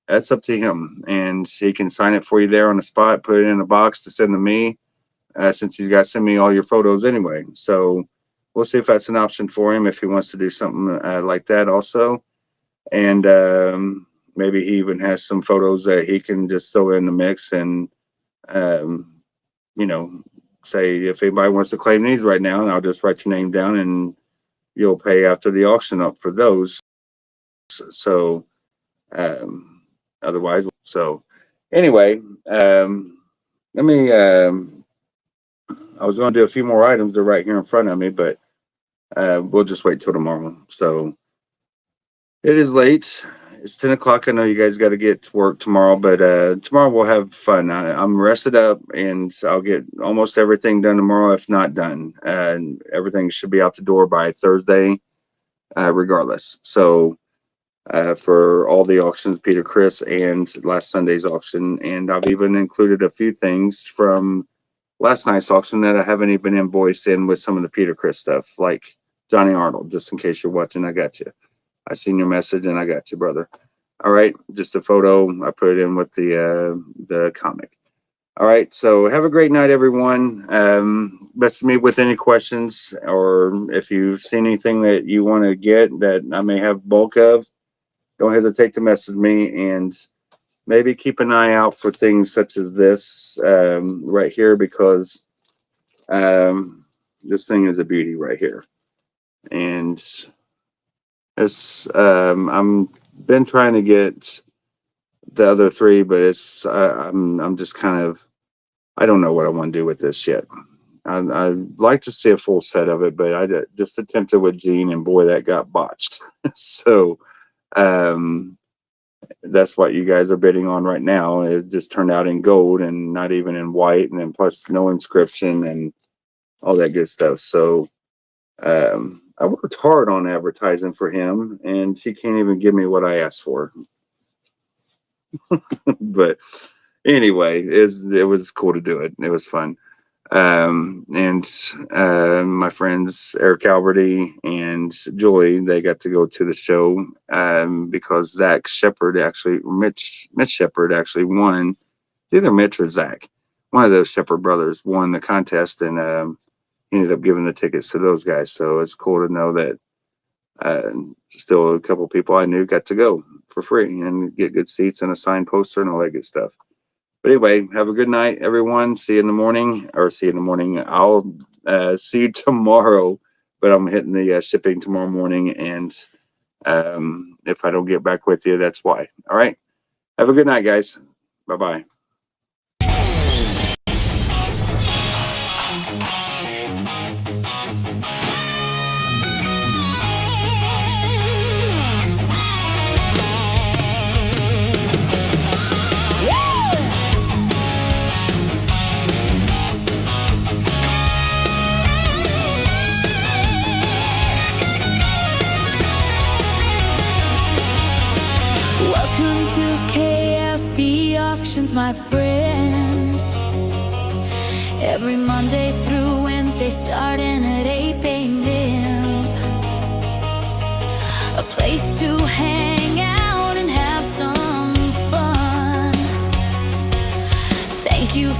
That's up to him. And he can sign it for you there on the spot, put it in a box to send to me, since he's got to send me all your photos anyway. So we'll see if that's an option for him, if he wants to do something like that also. And maybe he even has some photos that he can just throw in the mix and, say if anybody wants to claim these right now, and I'll just write your name down and you'll pay after the auction up for those. So, otherwise, so anyway, let me, I was going to do a few more items. They're right here in front of me, but we'll just wait till tomorrow. So it is late. It's 10 o'clock. I know you guys got to get to work tomorrow, but tomorrow we'll have fun. I'm rested up and I'll get almost everything done tomorrow, if not done. And everything should be out the door by Thursday, regardless. So for all the auctions, Peter Chris and last Sunday's auction. And I've even included a few things from last night's auction that I haven't even invoiced in with some of the Peter Chris stuff, like Johnny Arnold, just in case you're watching. I got you. I seen your message and I got you, brother. All right. Just a photo. I put it in with the comic. All right. So have a great night, everyone. Message me with any questions, or if you've seen anything that you want to get that I may have bulk of, don't hesitate to message me, and maybe keep an eye out for things such as this right here, because this thing is a beauty right here. And it's I'm been trying to get the other three, but it's I'm just kind of, I don't know what I want to do with this yet. I'd like to see a full set of it, but I just attempted with Gene, and boy, that got botched. So that's what you guys are bidding on right now. It just turned out in gold and not even in white, and then plus no inscription and all that good stuff. So I worked hard on advertising for him, and he can't even give me what I asked for. But anyway, it was cool to do it. It was fun. And my friends Eric Alberty and Joy, they got to go to the show because Zach Shepard actually, Mitch Shepard actually won. It's either Mitch or Zach, one of those Shepard brothers won the contest, and he ended up giving the tickets to those guys. So it's cool to know that still a couple people I knew got to go for free and get good seats and a signed poster and all that good stuff. But anyway, have a good night, everyone. See you in the morning, or see you in the morning. I'll see you tomorrow, but I'm hitting the shipping tomorrow morning. And if I don't get back with you, that's why. All right. Have a good night, guys. Bye-bye. Welcome to KFB Auctions, my friends. Every Monday through Wednesday, starting at 8 p.m. A place to hang out and have some fun. Thank you